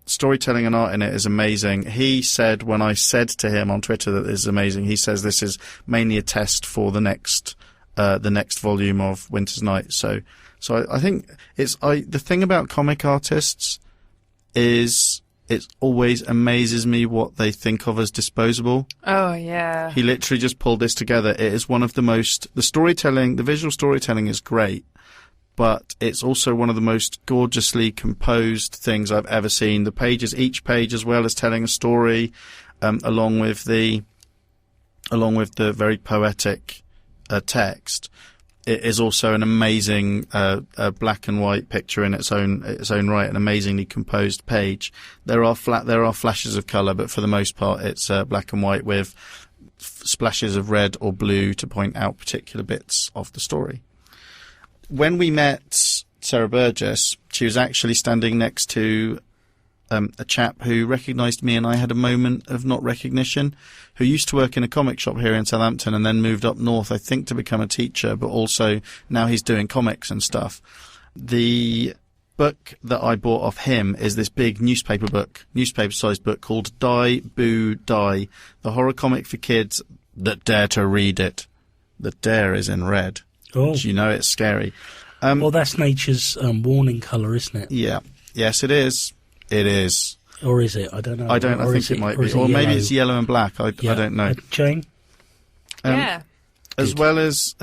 storytelling and art in it is amazing. He said, when I said to him on Twitter that this is amazing, he says this is mainly a test for the next volume of Winter's Night. So I think the thing about comic artists is it always amazes me what they think of as disposable. Oh, yeah. He literally just pulled this together. It is one of the the visual storytelling is great, but it's also one of the most gorgeously composed things I've ever seen. The pages, each page, as well as telling a story, along with the very poetic text. It is also an amazing black and white picture in its own right, an amazingly composed page. There are flashes of colour, but for the most part, it's black and white with splashes of red or blue to point out particular bits of the story. When we met Sarah Burgess, she was actually standing next to a chap who recognised me, and I had a moment of not recognition, who used to work in a comic shop here in Southampton and then moved up north, I think, to become a teacher, but also now he's doing comics and stuff. The book that I bought off him is this big newspaper-sized book called Die, Boo, Die, the horror comic for kids that dare to read it. The dare is in red. Oh. You know it's scary. Well, that's nature's warning colour, isn't it? Yeah. Yes, it is. It is. Or is it? I don't know. I think it might be. Or maybe it's yellow and black. I don't know. Jane? Yeah. As well as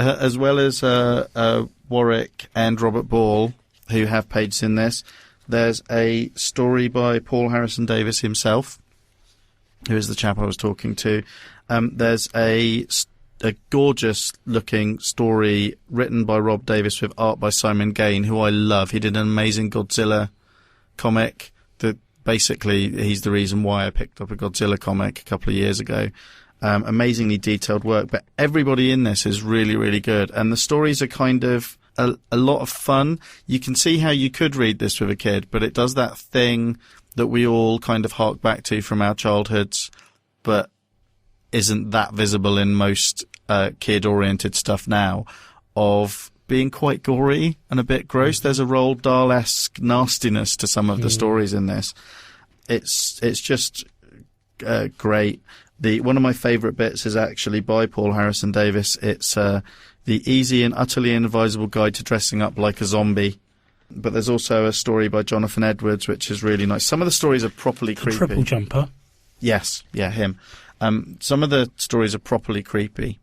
Warwick and Robert Ball, who have pages in this, there's a story by Paul Harrison Davis himself, who is the chap I was talking to. There's a gorgeous-looking story written by Rob Davis with art by Simon Gain, who I love. He did an amazing Godzilla comic. Basically, he's the reason why I picked up a Godzilla comic a couple of years ago. Amazingly detailed work, but everybody in this is really, really good. And the stories are kind of a lot of fun. You can see how you could read this with a kid, but it does that thing that we all kind of hark back to from our childhoods, but isn't that visible in most kid-oriented stuff now, of being quite gory and a bit gross. There's a Roald Dahl-esque nastiness to some of the stories in this. It's just great. One of my favourite bits is actually by Paul Harrison Davis. It's the easy and utterly inadvisable guide to dressing up like a zombie. But there's also a story by Jonathan Edwards, which is really nice. Some of the stories are properly creepy. Triple Jumper. Yes, yeah, him. Some of the stories are properly creepy.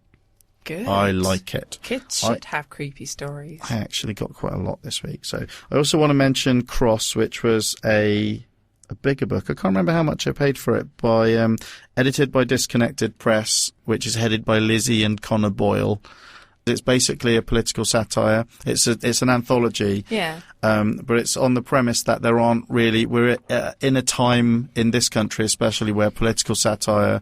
Good. I like it. Kids should have creepy stories. I actually got quite a lot this week. So I also want to mention Cross, which was a bigger book. I can't remember how much I paid for it. Edited by Disconnected Press, which is headed by Lizzie and Connor Boyle. It's basically a political satire. It's an anthology. Yeah. But it's on the premise that there aren't really. We're in a time in this country, especially, where political satire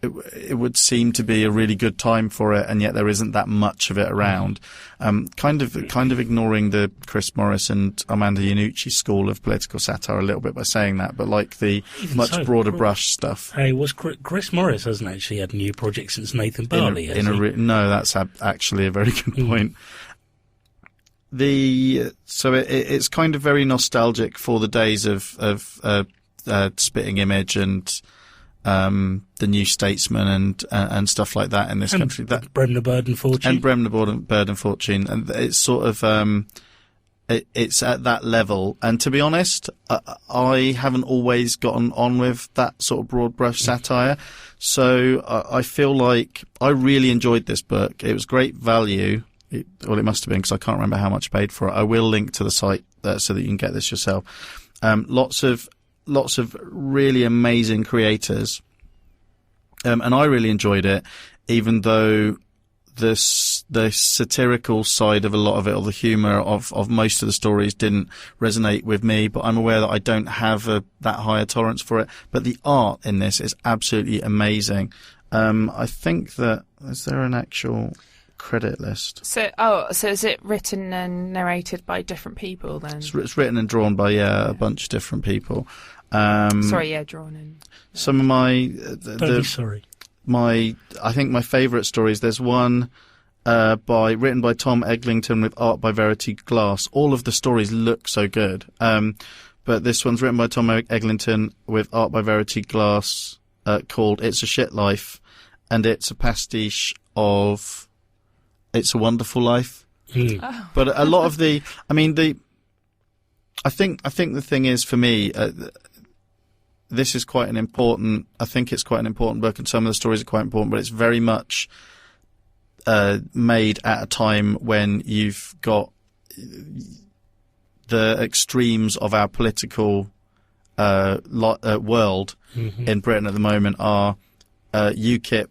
it would seem to be a really good time for it, and yet there isn't that much of it around. Kind of ignoring the Chris Morris and Amanda Iannucci school of political satire a little bit by saying that, but like the much broader brush stuff. Hey, Chris Morris hasn't actually had a new project since Nathan Barley, no, that's actually a very good point. It's kind of very nostalgic for the days of Spitting Image and the New Statesman and stuff like that in this country. That Bremner, Bird and Fortune. And Bremner, Bird and Fortune. And it's sort of, it's at that level. And to be honest, I haven't always gotten on with that sort of broad brush satire. So I feel like I really enjoyed this book. It was great value. It must have been, because I can't remember how much I paid for it. I will link to the site so that you can get this yourself. Lots of really amazing creators. And I really enjoyed it, even though the satirical side of a lot of it, or the humour of most of the stories, didn't resonate with me. But I'm aware that I don't have that high a tolerance for it. But the art in this is absolutely amazing. I think that, is there an actual credit list? So is it written and narrated by different people then? It's written and drawn by a bunch of different people. Drawn in. Some of my Don't be sorry. I think my favourite stories. There's one written by Tom Eglinton with art by Verity Glass. All of the stories look so good. But this one's written by Tom Eglinton with art by Verity Glass, called "It's a Shit Life," and it's a pastiche of "It's a Wonderful Life." Oh. But a lot of I think the thing is, for me, this is it's quite an important book, and some of the stories are quite important, but it's very much made at a time when you've got the extremes of our political world in Britain at the moment are UKIP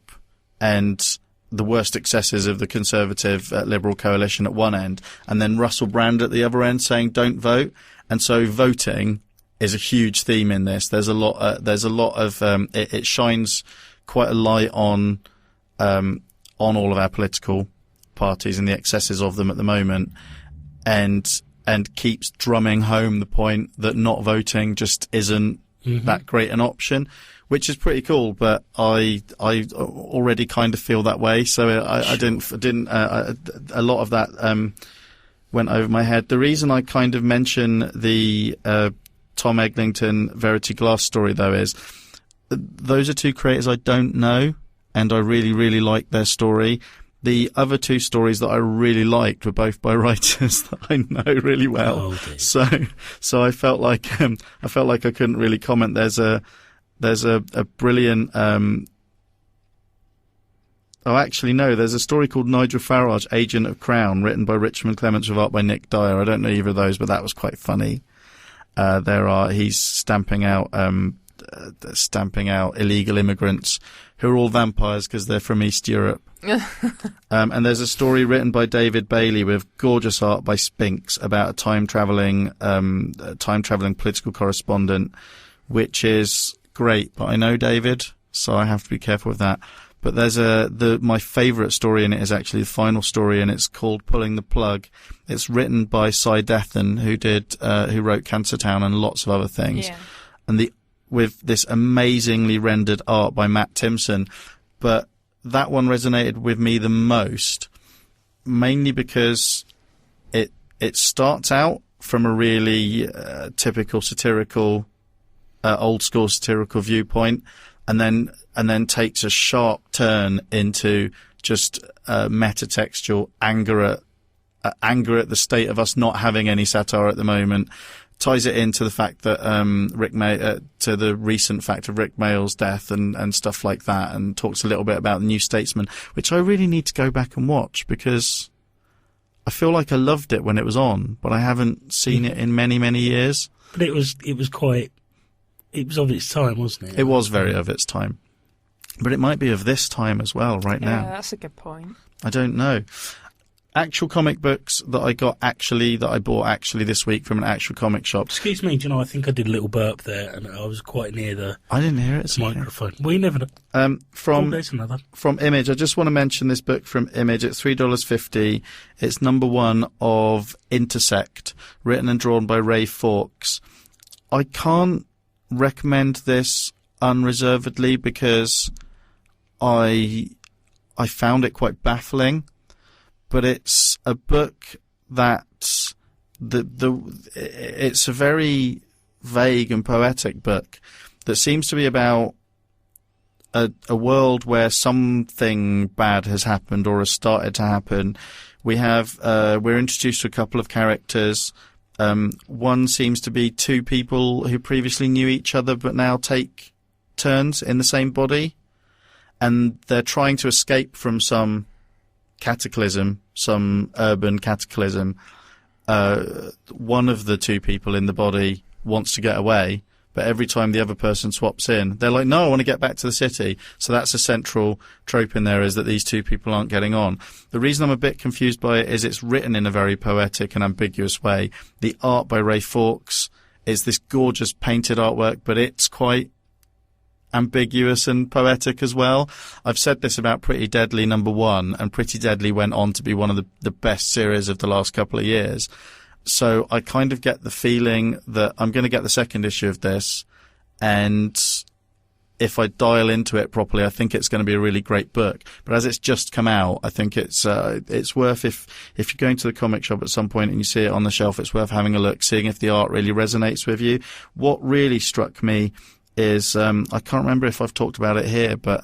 and the worst excesses of the Conservative Liberal coalition at one end, and then Russell Brand at the other end saying don't vote. And so voting is a huge theme in this. There's a lot of it shines quite a light on all of our political parties and the excesses of them at the moment, and keeps drumming home the point that not voting just isn't that great an option, which is pretty cool. But I already kind of feel that way, so I didn't a lot of that went over my head. The reason I kind of mention the Tom Eglinton Verity Glass story, though, is those are two creators I don't know, and I really, really like their story. The other two stories that I really liked were both by writers that I know really well. Okay. So I felt like I couldn't really comment. There's a brilliant. There's a story called Nigel Farage, Agent of Crown, written by Richmond Clements with art by Nick Dyer. I don't know either of those, but that was quite funny. He's stamping out illegal immigrants who are all vampires because they're from East Europe. And there's a story written by David Bailey with gorgeous art by Spinks about a time traveling political correspondent, which is great. But I know David, so I have to be careful with that. But there's my favourite story in it is actually the final story, and it's called Pulling the Plug. It's written by Cy Dethan, who wrote Cancer Town and lots of other things. Yeah. And with this amazingly rendered art by Matt Timpson. But that one resonated with me the most, mainly because it starts out from a really typical satirical, old school satirical viewpoint, and then takes a sharp turn into just metatextual anger at the state of us not having any satire at the moment. Ties it into the fact that to the recent fact of Rick Mayall's death and stuff like that, and talks a little bit about the New Statesman, which I really need to go back and watch because I feel like I loved it when it was on, but I haven't seen it in many, many years. But it was of its time, wasn't it? It was very of its time. But it might be of this time as well, now. Yeah, that's a good point. I don't know. actual comic books that I bought this week from an actual comic shop. Excuse me, do you know, I think I did a little burp there, and I was quite near the I didn't hear it. microphone. Okay. We never know. There's another. From Image, I just want to mention this book from Image. It's $3.50. It's number 1 of Intersect, written and drawn by Ray Fawkes. I can't recommend this unreservedly because I found it quite baffling, but it's a book that it's a very vague and poetic book that seems to be about a world where something bad has happened or has started to happen. We're introduced to a couple of characters. One seems to be 2 people who previously knew each other but now take turns in the same body, and they're trying to escape from some cataclysm, some urban cataclysm. One of the 2 people in the body wants to get away, but every time the other person swaps in, they're like, no, I want to get back to the city. So that's a central trope in there, is that these 2 people aren't getting on. The reason I'm a bit confused by it is it's written in a very poetic and ambiguous way. The art by Ray Fawkes is this gorgeous painted artwork, but it's quite ambiguous and poetic as well. I've said this about Pretty Deadly number 1, and Pretty Deadly went on to be one of the best series of the last couple of years. So I kind of get the feeling that I'm going to get the second issue of this, and if I dial into it properly, I think it's going to be a really great book. But as it's just come out, I think it's worth, if you're going to the comic shop at some point and you see it on the shelf, it's worth having a look, seeing if the art really resonates with you. What really struck me is, I can't remember if I've talked about it here, but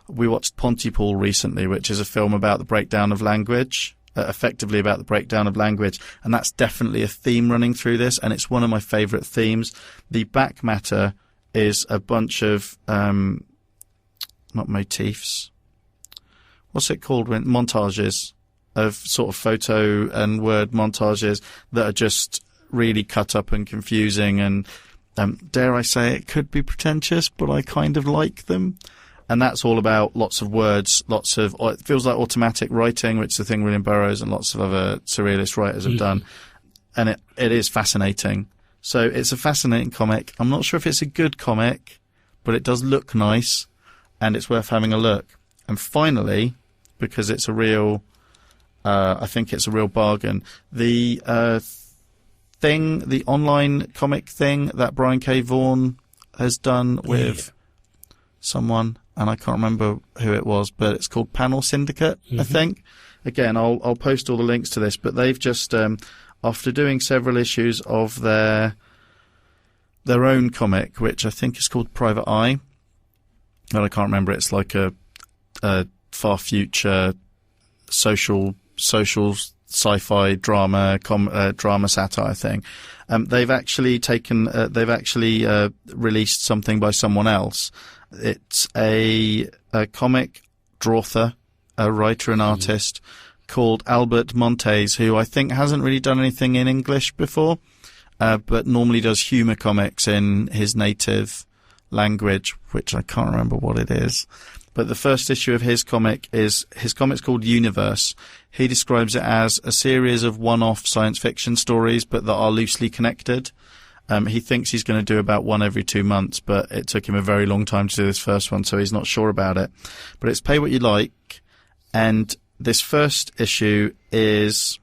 we watched Pontypool recently, which is a film about the breakdown of language. Effectively about the breakdown of language, and that's definitely a theme running through this, and it's one of my favourite themes. The back matter is a bunch of not motifs, what's it called, when montages of sort of photo and word montages that are just really cut up and confusing, and dare I say it could be pretentious, but I kind of like them. And that's all about lots of words, it feels like automatic writing, which is the thing William Burroughs and lots of other surrealist writers have done. And it is fascinating. So it's a fascinating comic. I'm not sure if it's a good comic, but it does look nice, and it's worth having a look. And finally, because it's I think it's a real bargain, the online comic thing that Brian K. Vaughan has done with someone, and I can't remember who it was, but it's called Panel Syndicate, I think. Again, I'll post all the links to this, but they've just, after doing several issues of their own comic, which I think is called Private Eye, and I can't remember, it's like a far future social sci-fi drama satire thing. They've actually released something by someone else. It's a comic author, a writer and artist called Albert Monteys, who I think hasn't really done anything in English before, but normally does humour comics in his native language, which I can't remember what it is. But the first issue of his comic's called Universe. He describes it as a series of one-off science fiction stories, but that are loosely connected. He thinks he's going to do about one every 2 months, but it took him a very long time to do this first one, so he's not sure about it. But it's pay what you like, and this first issue is,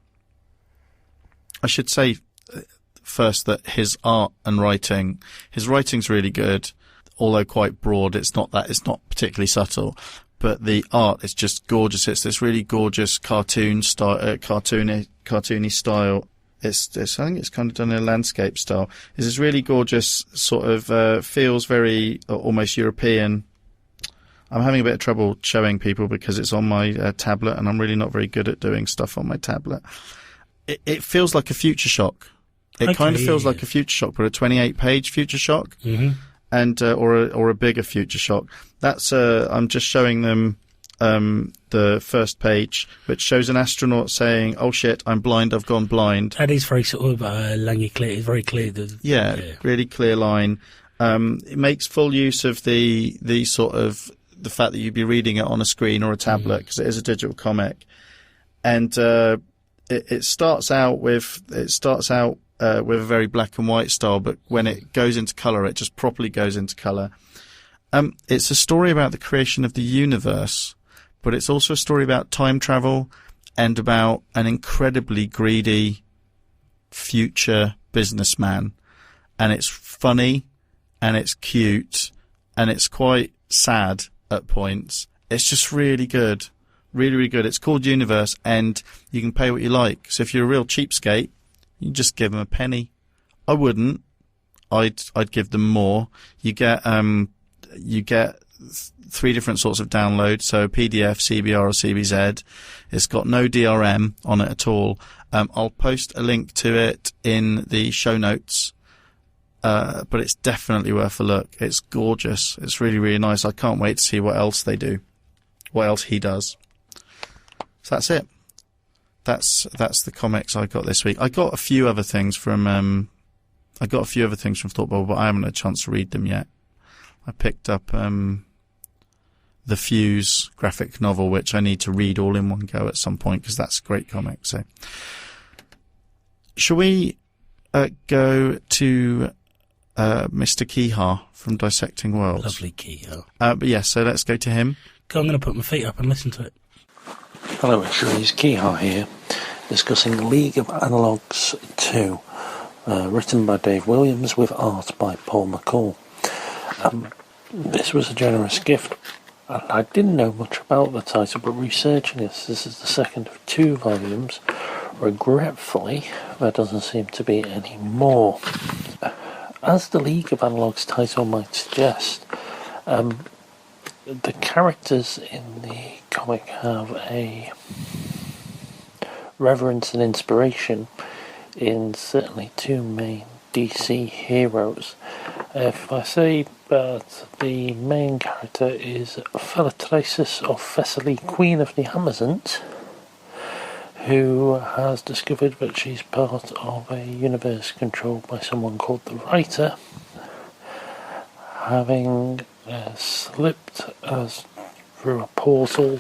I should say first that his writing's really good, although quite broad. It's not particularly subtle, but the art is just gorgeous. It's this really gorgeous cartoony style. I think it's kind of done in a landscape style. It's this really gorgeous sort of, feels very almost European. I'm having a bit of trouble showing people because it's on my tablet, and I'm really not very good at doing stuff on my tablet. It feels like a Future Shock. It kind of feels like a Future Shock, but a 28-page Future Shock, and or a bigger Future Shock. That's I'm just showing them the first page, which shows an astronaut saying, "Oh shit, I'm blind. I've gone blind." That is very sort of langy clear. It's very clear. Really clear line. It makes full use of the sort of the fact that you'd be reading it on a screen or a tablet, because it is a digital comic. and it starts out with a very black and white style, but when it goes into colour, it just properly goes into colour. It's a story about the creation of the universe, but it's also a story about time travel and about an incredibly greedy future businessman. And it's funny, and it's cute, and it's quite sad at points. It's just really good. Really, really good. It's called Universe, and you can pay what you like. So if you're a real cheapskate, you just give them a penny. I wouldn't. I'd give them more. You get 3 different sorts of download, so PDF, CBR or CBZ. It's got no DRM on it at all. I'll post a link to it in the show notes, but it's definitely worth a look. It's gorgeous. It's really, really nice. I can't wait to see what else they do, what else he does. So that's it. That's the comics I got this week. I got a few other things from ThoughtBubble, but I haven't had a chance to read them yet. I picked up the Fuse graphic novel, which I need to read all in one go at some point, because that's a great comic. So, shall we go to Mr. Kehaar from Dissecting Worlds? Lovely Kehaar. But yeah, so let's go to him. I'm going to put my feet up and listen to it. Hello, it's Kehaar here, discussing League of Analogues 2, written by Dave Williams with art by Paul McCall. This was a generous gift, and I didn't know much about the title, but researching this is the second of 2 volumes. Regretfully, there doesn't seem to be any more. As the League of Analogues title might suggest, the characters in the comic have a reverence and inspiration in certainly 2 main DC heroes. If I say that the main character is Philoctetes of Thessaly, Queen of the Amazons, who has discovered that she's part of a universe controlled by someone called the Writer, having slipped through a portal.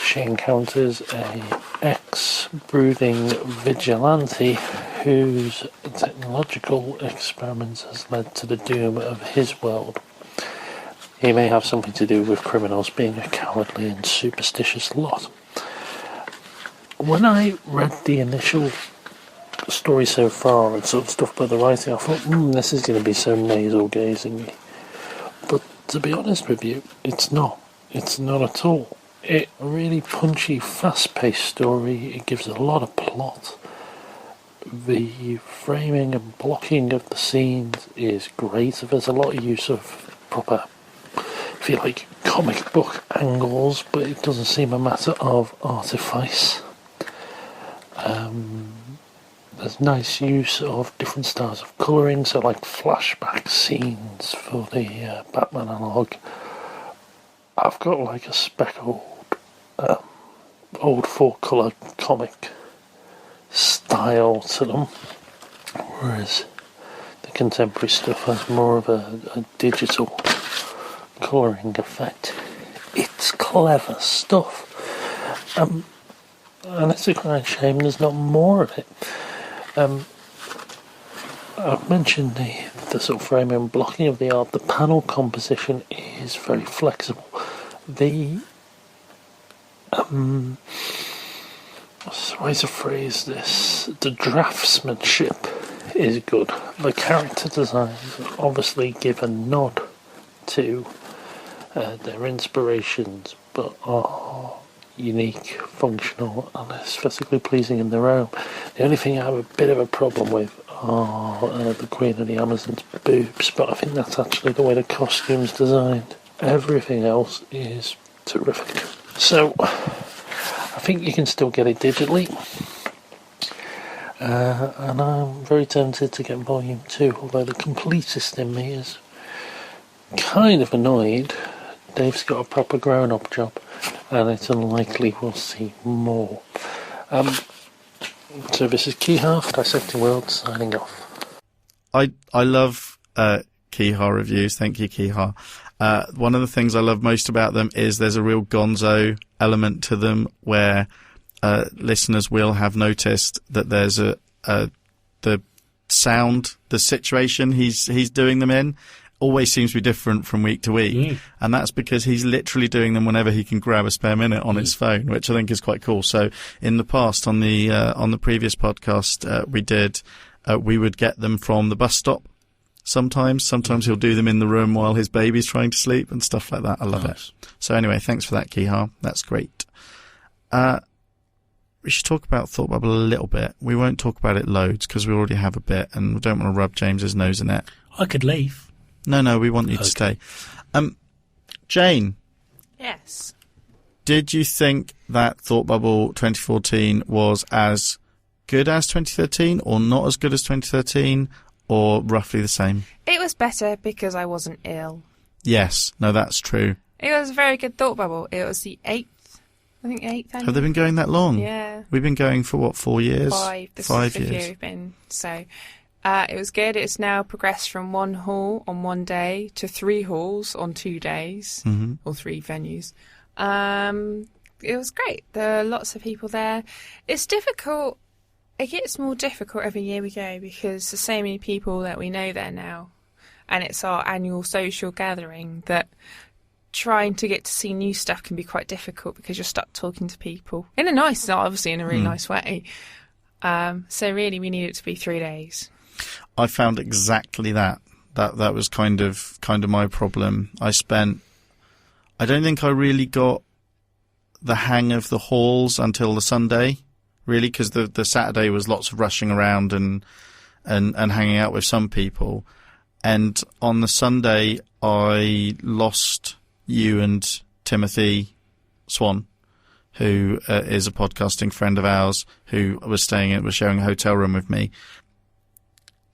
She encounters a ex-brooding vigilante whose technological experiments has led to the doom of his world. He may have something to do with criminals being a cowardly and superstitious lot. When I read the initial story so far and sort of stuff by the writing, I thought, this is going to be so nasal-gazing. But to be honest with you, it's not. It's not at all. It's a really punchy, fast-paced story. It gives a lot of plot. The framing and blocking of the scenes is great. There's a lot of use of proper, if you like, comic book angles, but it doesn't seem a matter of artifice. There's nice use of different styles of colouring, so like flashback scenes for the Batman analog. I've got like a speckled old 4-colour comic style to them, whereas the contemporary stuff has more of a digital colouring effect. It's clever stuff, and it's a grand shame there's not more of it. I've mentioned the sort of framing and blocking of the art. The panel composition is very flexible. The what's the way to phrase this? The draftsmanship is good. The character designs obviously give a nod to their inspirations, but are unique, functional, and aesthetically pleasing in their own. The only thing I have a bit of a problem with are the Queen of the Amazons' boobs, but I think that's actually the way the costume's designed. Everything else is terrific. So, I think you can still get it digitally, and I'm very tempted to get volume 2, although the completist in me is kind of annoyed. Dave's got a proper grown-up job, and it's unlikely we'll see more. So this is Kehaar, Dissecting Worlds, signing off. I love Kehaar reviews. Thank you, Kehaar. One of the things I love most about them is there's a real gonzo element to them, where listeners will have noticed that there's the sound, the situation he's doing them in always seems to be different from week to week. And that's because he's literally doing them whenever he can grab a spare minute on his phone, which I think is quite cool. So in the past, on the previous podcast we did, we would get them from the bus stop. Sometimes he'll do them in the room while his baby's trying to sleep and stuff like that. I love it. So anyway, thanks for that, Kehaar. That's great. We should talk about ThoughtBubble a little bit. We won't talk about it loads because we already have a bit and we don't want to rub James's nose in it. I could leave. No, we want you to stay. Jane. Yes. Did you think that ThoughtBubble 2014 was as good as 2013 or not as good as 2013 or roughly the same? It was better because I wasn't ill. Yes. No, that's true. It was a very good ThoughtBubble. It was the 8th annual. Have they been going that long? Yeah. We've been going for, 4 years? 5. This 5 is the 5th year we've been. So it was good. It's now progressed from 1 hall on 1 day to 3 halls on 2 days, or 3 venues. It was great. There are lots of people there. It's difficult. It gets more difficult every year we go because there's so many people that we know there now. And it's our annual social gathering that trying to get to see new stuff can be quite difficult because you're stuck talking to people. Obviously in a really nice way. So really we need it to be 3 days. I found exactly that. That was kind of my problem. I don't think I really got the hang of the halls until the Sunday, really, because the Saturday was lots of rushing around and hanging out with some people. And on the Sunday, I lost you and Timothy Swan, who is a podcasting friend of ours, who was sharing a hotel room with me.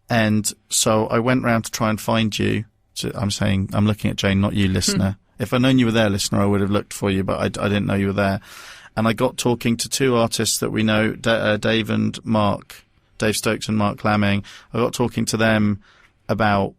And so I went round to try and find you. So I'm looking at Jane, not you, listener. If I'd known you were there, listener, I would have looked for you, but I didn't know you were there. And I got talking to 2 artists that we know, Dave and Mark, Dave Stokes and Mark Lamming. I got talking to them about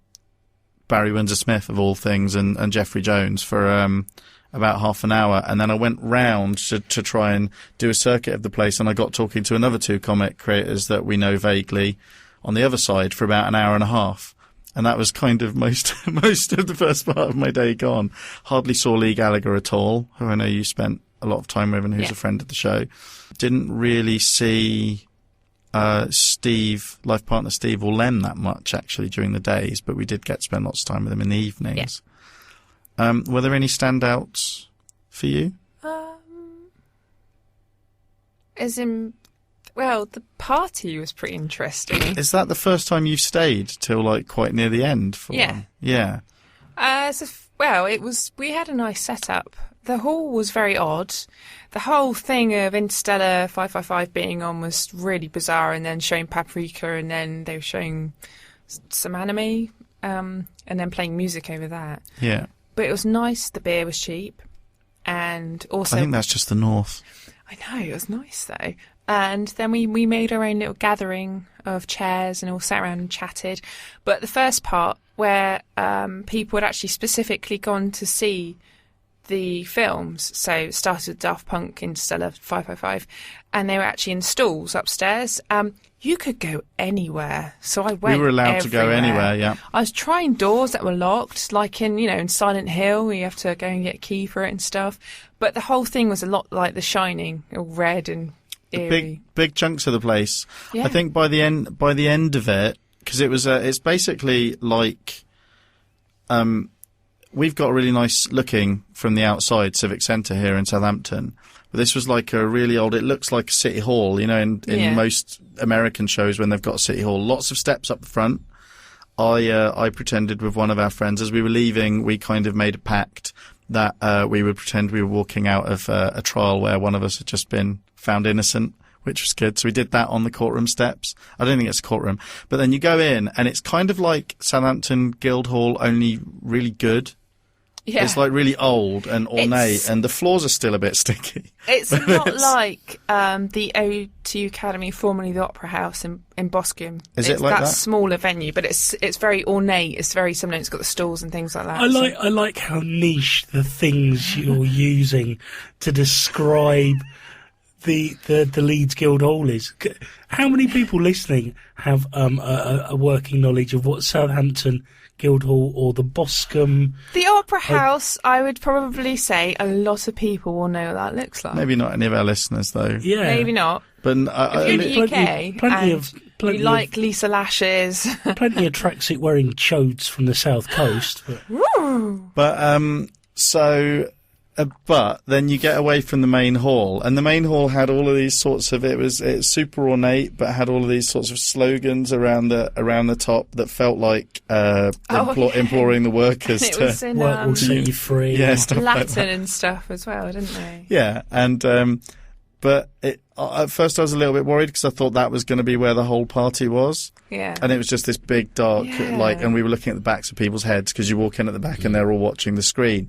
Barry Windsor-Smith, of all things, and Jeffrey Jones for about half an hour. And then I went round to try and do a circuit of the place, and I got talking to another 2 comic creators that we know vaguely on the other side for about an hour and a half. And that was kind of most of the first part of my day gone. Hardly saw Lee Gallagher at all, who I know you spent a lot of time with and who's a friend of the show. Didn't really see life partner Steve or Lem that much, actually, during the days, but we did get to spend lots of time with him in the evenings. Yeah. Were there any standouts for you? Well, the party was pretty interesting. Is that the first time you've stayed till quite near the end? For one? Yeah. We had a nice setup. The hall was very odd. The whole thing of Interstellar 555 being on was really bizarre, and then showing Paprika, and then they were showing some anime, and then playing music over that. Yeah. But it was nice. The beer was cheap, and also I think that's just the north. I know, it was nice though. And then we made our own little gathering of chairs and all sat around and chatted. But the first part, where people had actually specifically gone to see the films, so it started with Daft Punk, Interstellar 555, and they were actually in stalls upstairs. You could go anywhere, so I went. We were allowed everywhere. to go anywhere, yeah. I was trying doors that were locked, like in Silent Hill, where you have to go and get a key for it and stuff. But the whole thing was a lot like The Shining, all red and eerie. Big chunks of the place. Yeah. I think by the end of it, because it's basically like, we've got a really nice looking from the outside Civic Centre here in Southampton. But this was like a really old, it looks like a city hall, in most American shows when they've got a city hall. Lots of steps up the front. I pretended with one of our friends, as we were leaving, we kind of made a pact that we would pretend we were walking out of a trial where one of us had just been found innocent, which was good. So we did that on the courtroom steps. I don't think it's a courtroom. But then you go in, and it's kind of like Southampton Guildhall, only really good. Yeah. It's like really old and ornate, and the floors are still a bit sticky. It's not like the O2 Academy, formerly the Opera House in Boscombe. Is it like that? That smaller venue, but it's very ornate. It's very similar. It's got the stalls and things like that. I like how niche the things you're using to describe the Leeds Guildhall is. How many people listening have a working knowledge of what Southampton Guildhall or the Boscombe? The Opera House, I would probably say a lot of people will know what that looks like. Maybe not any of our listeners, though. Yeah. Maybe not. But If you're in the UK plenty and you like Lisa Lashes. Plenty of tracksuit wearing chodes from the south coast. But then you get away from the main hall, and the main hall had all of these sorts of it's super ornate, but had all of these sorts of slogans around the top that felt like imploring the workers it to was in, work will set you free. Yeah, stuff Latin like that. and stuff as well, didn't they? Yeah, and but at first I was a little bit worried because I thought that was going to be where the whole party was. Yeah. And it was just this big dark and we were looking at the backs of people's heads because you walk in at the back and they're all watching the screen.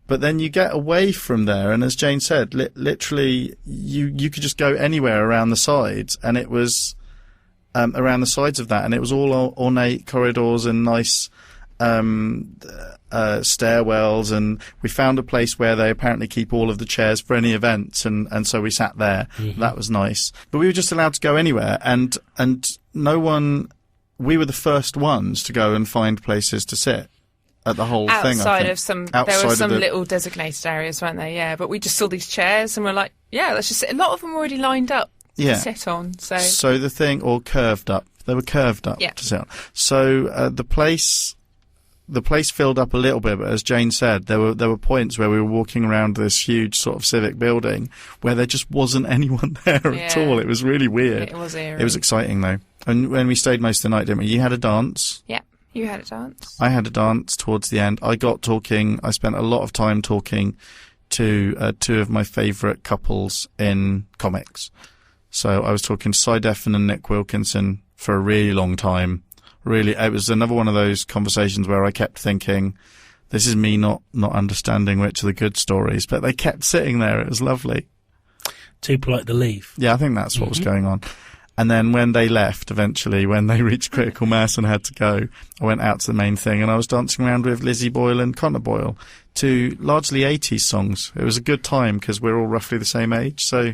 But then you get away from there, and as Jane said, literally you could just go anywhere around the sides, and it was around the sides of that, and it was all ornate corridors and nice stairwells, and we found a place where they apparently keep all of the chairs for any events, and so we sat there. Mm-hmm. That was nice. But we were just allowed to go anywhere, and no one. We were the first ones to go and find places to sit. At the whole thing, there were some little designated areas, weren't there? Yeah, but we just saw these chairs and we're like, yeah, let's just sit. A lot of them were already lined up to sit on. So the thing, or curved up. They were curved up to sit on. So the place filled up a little bit, but as Jane said, there were points where we were walking around this huge sort of civic building where there just wasn't anyone there at all. It was really weird. It was eerie. It was exciting though. And when we stayed most of the night, didn't we? You had a dance. Yeah. You had a dance? I had a dance towards the end. I spent a lot of time talking to two of my favourite couples in comics. So I was talking to Cy Deffin and Nick Wilkinson for a really long time. Really, it was another one of those conversations where I kept thinking, this is me not understanding which are the good stories, but they kept sitting there. It was lovely. Too polite to leave. Yeah, I think that's what was going on. And then when they left, eventually, when they reached critical mass and had to go, I went out to the main thing and I was dancing around with Lizzie Boyle and Connor Boyle to largely 80s songs. It was a good time because we're all roughly the same age. So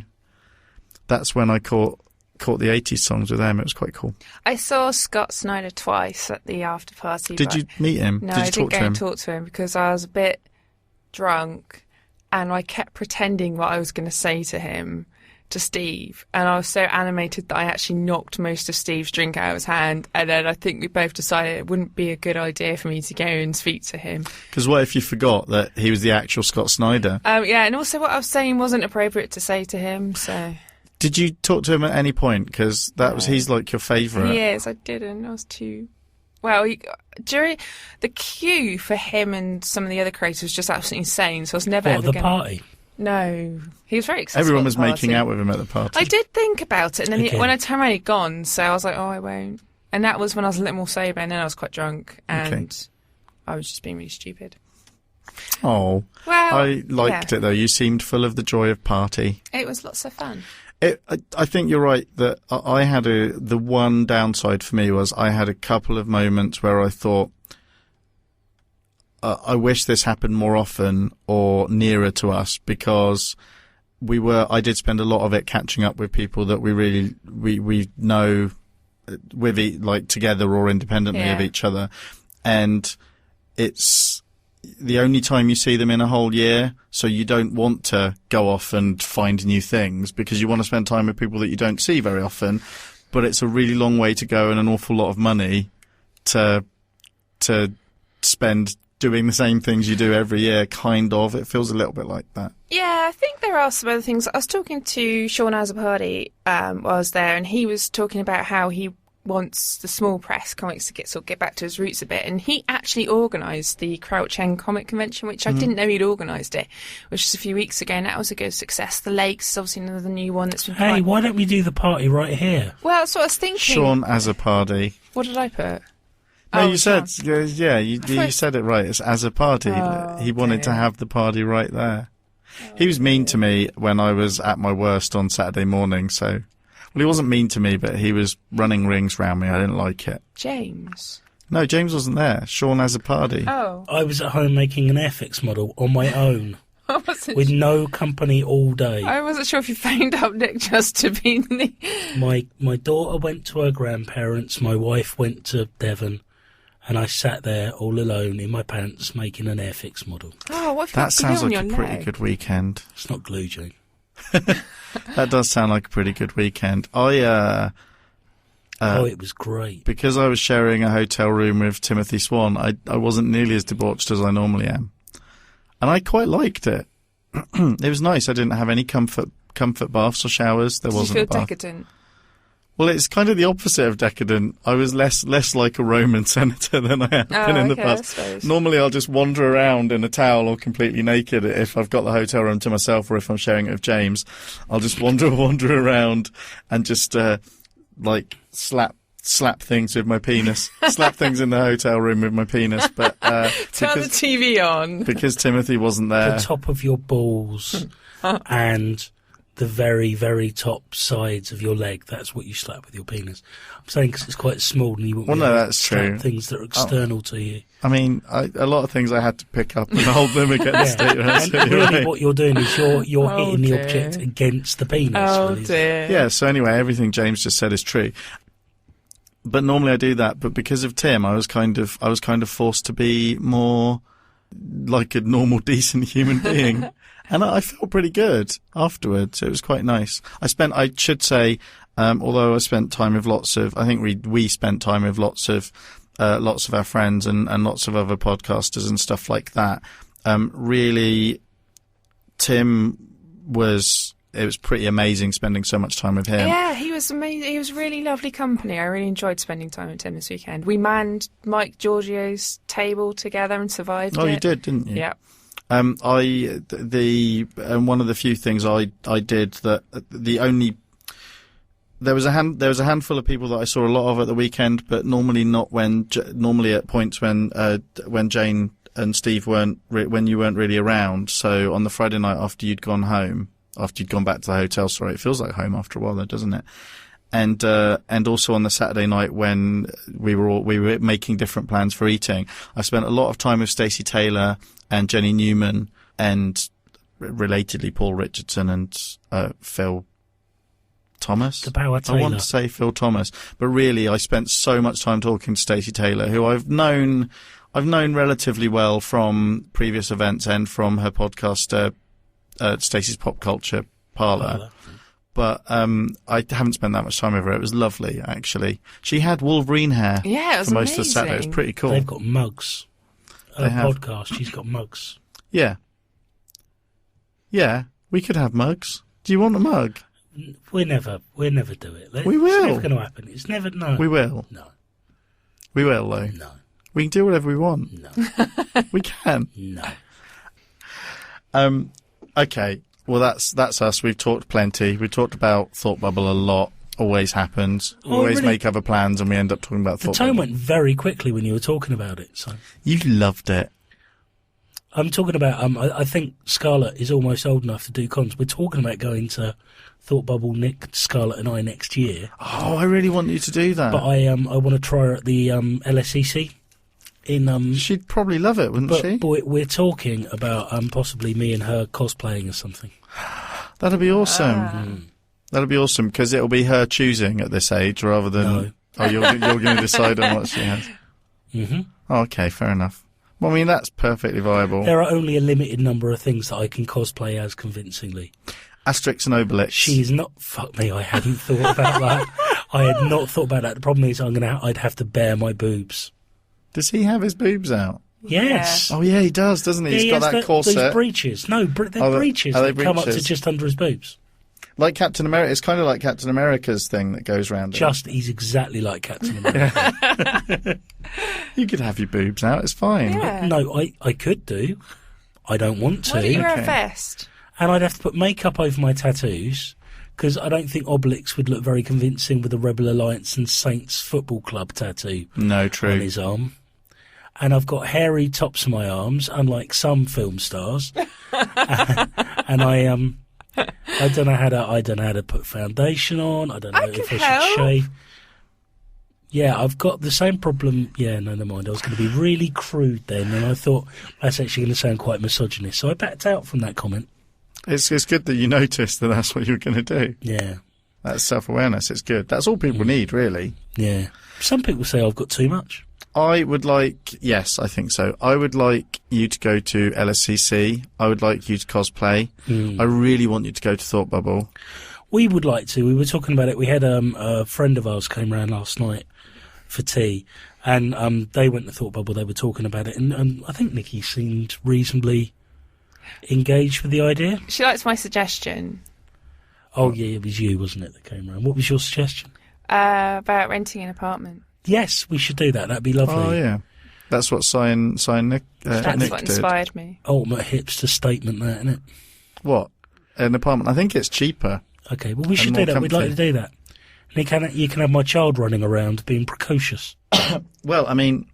that's when I caught the 80s songs with them. It was quite cool. I saw Scott Snyder twice at the after party. Did you meet him? No, Did you I didn't go and talk to him because I was a bit drunk and I kept pretending what I was going to say to him. To Steve, and I was so animated that I actually knocked most of Steve's drink out of his hand, and then I think we both decided it wouldn't be a good idea for me to go and speak to him. Because what if you forgot that he was the actual Scott Snyder? Yeah, and also what I was saying wasn't appropriate to say to him, so... Did you talk to him at any point? Because he's like your favourite. Yes, I didn't. I was too... Well, during the queue for him and some of the other creators was just absolutely insane, so I was never ever the party? No, he was very accessible. Everyone was making out with him at the party. I did think about it, and then when I turned around, he'd gone, so I was like, oh, I won't. And that was when I was a little more sober, and then I was quite drunk, and I was just being really stupid. Oh, well, I liked it though. You seemed full of the joy of party. It was lots of fun. I think you're right that I had the one downside for me was I had a couple of moments where I thought, I wish this happened more often or nearer to us because I did spend a lot of it catching up with people that we know with together or independently of each other. And it's the only time you see them in a whole year. So you don't want to go off and find new things because you want to spend time with people that you don't see very often. But it's a really long way to go and an awful lot of money to spend doing the same things you do every year, kind of. It feels a little bit like that. Yeah, I think there are some other things. I was talking to Sean Azzopardi while I was there, and he was talking about how he wants the small press comics to get back to his roots a bit, and he actually organised the Crouch End Comic Convention, which I didn't know he'd organised it, which was a few weeks ago, and that was a good success. The Lakes is obviously another new one that's been Hey, why don't we do the party right here? Well, that's what I was thinking. Sean Azzopardi. What did I put? No, you said, you said it right. It's as a party. He wanted to have the party right there. He was mean to me when I was at my worst on Saturday morning, so... Well, he wasn't mean to me, but he was running rings round me. I didn't like it. James? No, James wasn't there. Sean Azzopardi. Oh. I was at home making an Airfix model on my own. I wasn't with no company all day. I wasn't sure if you phoned up Nick just to be My daughter went to her grandparents, my wife went to Devon, and I sat there all alone in my pants making an Airfix model. Oh, what have you That got sounds glue like on a your pretty leg? good weekend. It's not glue, Jane. That does sound like a pretty good weekend. It was great. Because I was sharing a hotel room with Timothy Swan, I wasn't nearly as debauched as I normally am. And I quite liked it. It was nice. I didn't have any comfort baths or showers. There Did you wasn't feel a bath. decadent? Well, it's kind of the opposite of decadent. I was less like a Roman senator than I have been in the okay, I past. suppose. Normally, I'll just wander around in a towel or completely naked if I've got the hotel room to myself, or if I'm sharing it with James. I'll just wander around and just slap things with my penis, slap things in the hotel room with my penis. But Turn the TV on. because Timothy wasn't there. The top of your balls and the very, very top sides of your leg. That's what you slap with your penis. I'm saying because it's quite small and you wouldn't Well, no, be able to that's slap true. things that are external to you. I mean, a lot of things I had to pick up and hold them against it. You're And absolutely really right. what you're doing is you're Oh, hitting the dear. object against the penis. Oh really. dear. Yeah, so anyway, everything James just said is true. But normally I do that, but because of Tim, I was kind of forced to be more like a normal, decent human being. And I felt pretty good afterwards. It was quite nice. I should say, although I spent time with I think we spent time with lots of our friends and lots of other podcasters and stuff like that. Really, Tim it was pretty amazing spending so much time with him. Yeah, he was amazing. He was really lovely company. I really enjoyed spending time with Tim this weekend. We manned Mike Giorgio's table together and survived Oh, it. you did, didn't you? Yeah. One of the few things I did that there was a handful of people that I saw a lot of at the weekend, but normally at points when Jane and Steve when you weren't really around. So on the Friday night after you'd gone back to the hotel, sorry, it feels like home after a while though, doesn't it? And also on the Saturday night when we were making different plans for eating, I spent a lot of time with Stacey Taylor and Jenny Newman and relatedly Paul Richardson and Phil Thomas. The Power I Taylor. want to say Phil Thomas, but really I spent so much time talking to Stacey Taylor, who I've known relatively well from previous events and from her podcast, Stacey's Pop Culture Parlour. But I haven't spent that much time with her. It was lovely, actually. She had Wolverine hair Yeah, it was for most of the amazing. Saturday. It was pretty cool. They've got mugs. They have. Podcast, she's got mugs. Yeah. Yeah, we could have mugs. Do you want a mug? We'll never do it. We will. It's never going to happen. It's never, no. We will. No. We will, though. No. We can do whatever we want. No. We can. No. Okay. Well, that's us. We've talked plenty. We talked about ThoughtBubble a lot. Always happens. Oh, Always really? make other plans, and we end up talking about The ThoughtBubble. time went very quickly when you were talking about it. So You loved it. I'm talking about. I think Scarlett is almost old enough to do cons. We're talking about going to ThoughtBubble, Nick, Scarlett, and I next year. Oh, I really want you to do that. But I want to try her at the LSEC. She'd probably love it, wouldn't she? But we're talking about possibly me and her cosplaying or something. That'd be awesome. That'd be awesome because it'll be her choosing at this age rather than. No. Oh, you're going to decide on what she has. Mm-hmm. Oh, okay, fair enough. Well, I mean that's perfectly viable. There are only a limited number of things that I can cosplay as convincingly. Asterix and Obelix. She's not. Fuck me, I hadn't thought about that. I had not thought about that. The problem is I'd have to bare my boobs. Does he have his boobs out? Yes. Oh yeah, he does, doesn't he? Yeah, He's got that corset. Those breeches. No, they're Oh, breeches are they that come up to breeches? just under his boobs. Like Captain America. It's kind of like Captain America's thing that goes round. He's exactly like Captain America. You could have your boobs out. It's fine. Yeah. No, I could do. I don't want to. Why don't you wear Okay. a vest? And I'd have to put makeup over my tattoos because I don't think Obelix would look very convincing with a Rebel Alliance and Saints Football Club tattoo No, on true. his arm. And I've got hairy tops on my arms, unlike some film stars. And I don't know how to put foundation on. I don't know I if can I should help. shave. Yeah, I've got the same problem. Yeah, no, never mind. I was going to be really crude then, and I thought that's actually going to sound quite misogynist. So I backed out from that comment. It's good that you noticed that that's what you were going to do. Yeah. That's self-awareness. It's good. That's all people need, really. Yeah. Some people say I've got too much. Yes, I think so. I would like you to go to LSCC. I would like you to cosplay. I really want you to go to ThoughtBubble. We would like to. We were talking about it. We had a friend of ours came round last night for tea, and they went to ThoughtBubble. They were talking about it, and I think Nikki seemed reasonably engaged with the idea. She likes my suggestion. Oh, yeah, it was you, wasn't it, that came round? What was your suggestion? About renting an apartment. Yes, we should do that. That'd be lovely. Oh, yeah. That's what Nick That's Nick what did. inspired me. Ultimate hipster statement, that, isn't it? What? An apartment? I think it's cheaper. Okay, well, we should do that. We'd like to do that. And you can have my child running around being precocious. Well, I mean,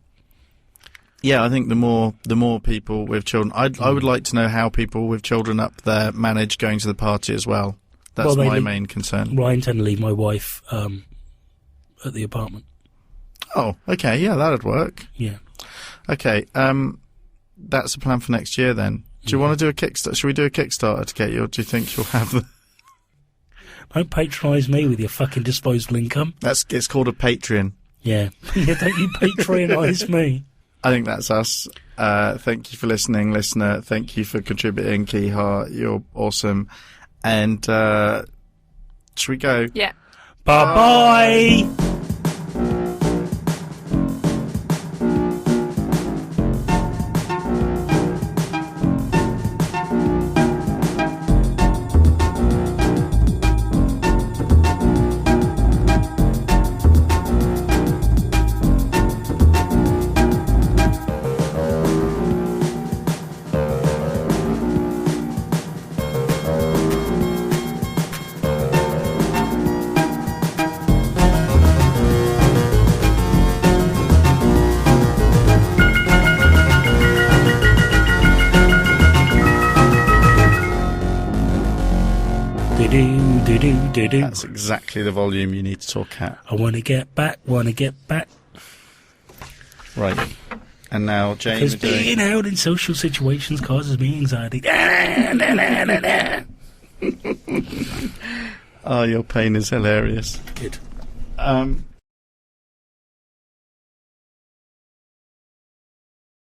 yeah, I think the more people with children, I would like to know how people with children up there manage going to the party as well. That's my main concern. Well, I intend to leave my wife at the apartment. Oh, okay, yeah, that'd work. Yeah. Okay, that's the plan for next year then. Do you want to do a Kickstarter? Should we do a Kickstarter to get you, or do you think you'll have the... Don't patronise me with your fucking disposable income. It's called a Patreon. Yeah. Yeah, don't you patronise me. I think that's us. Thank you for listening, listener. Thank you for contributing, Kehaar. You're awesome. And should we go? Yeah. Bye-bye. That's exactly the volume you need to talk at. I want to get back. Right. And now James Because being held in social situations causes me anxiety. Oh, your pain is hilarious. Good.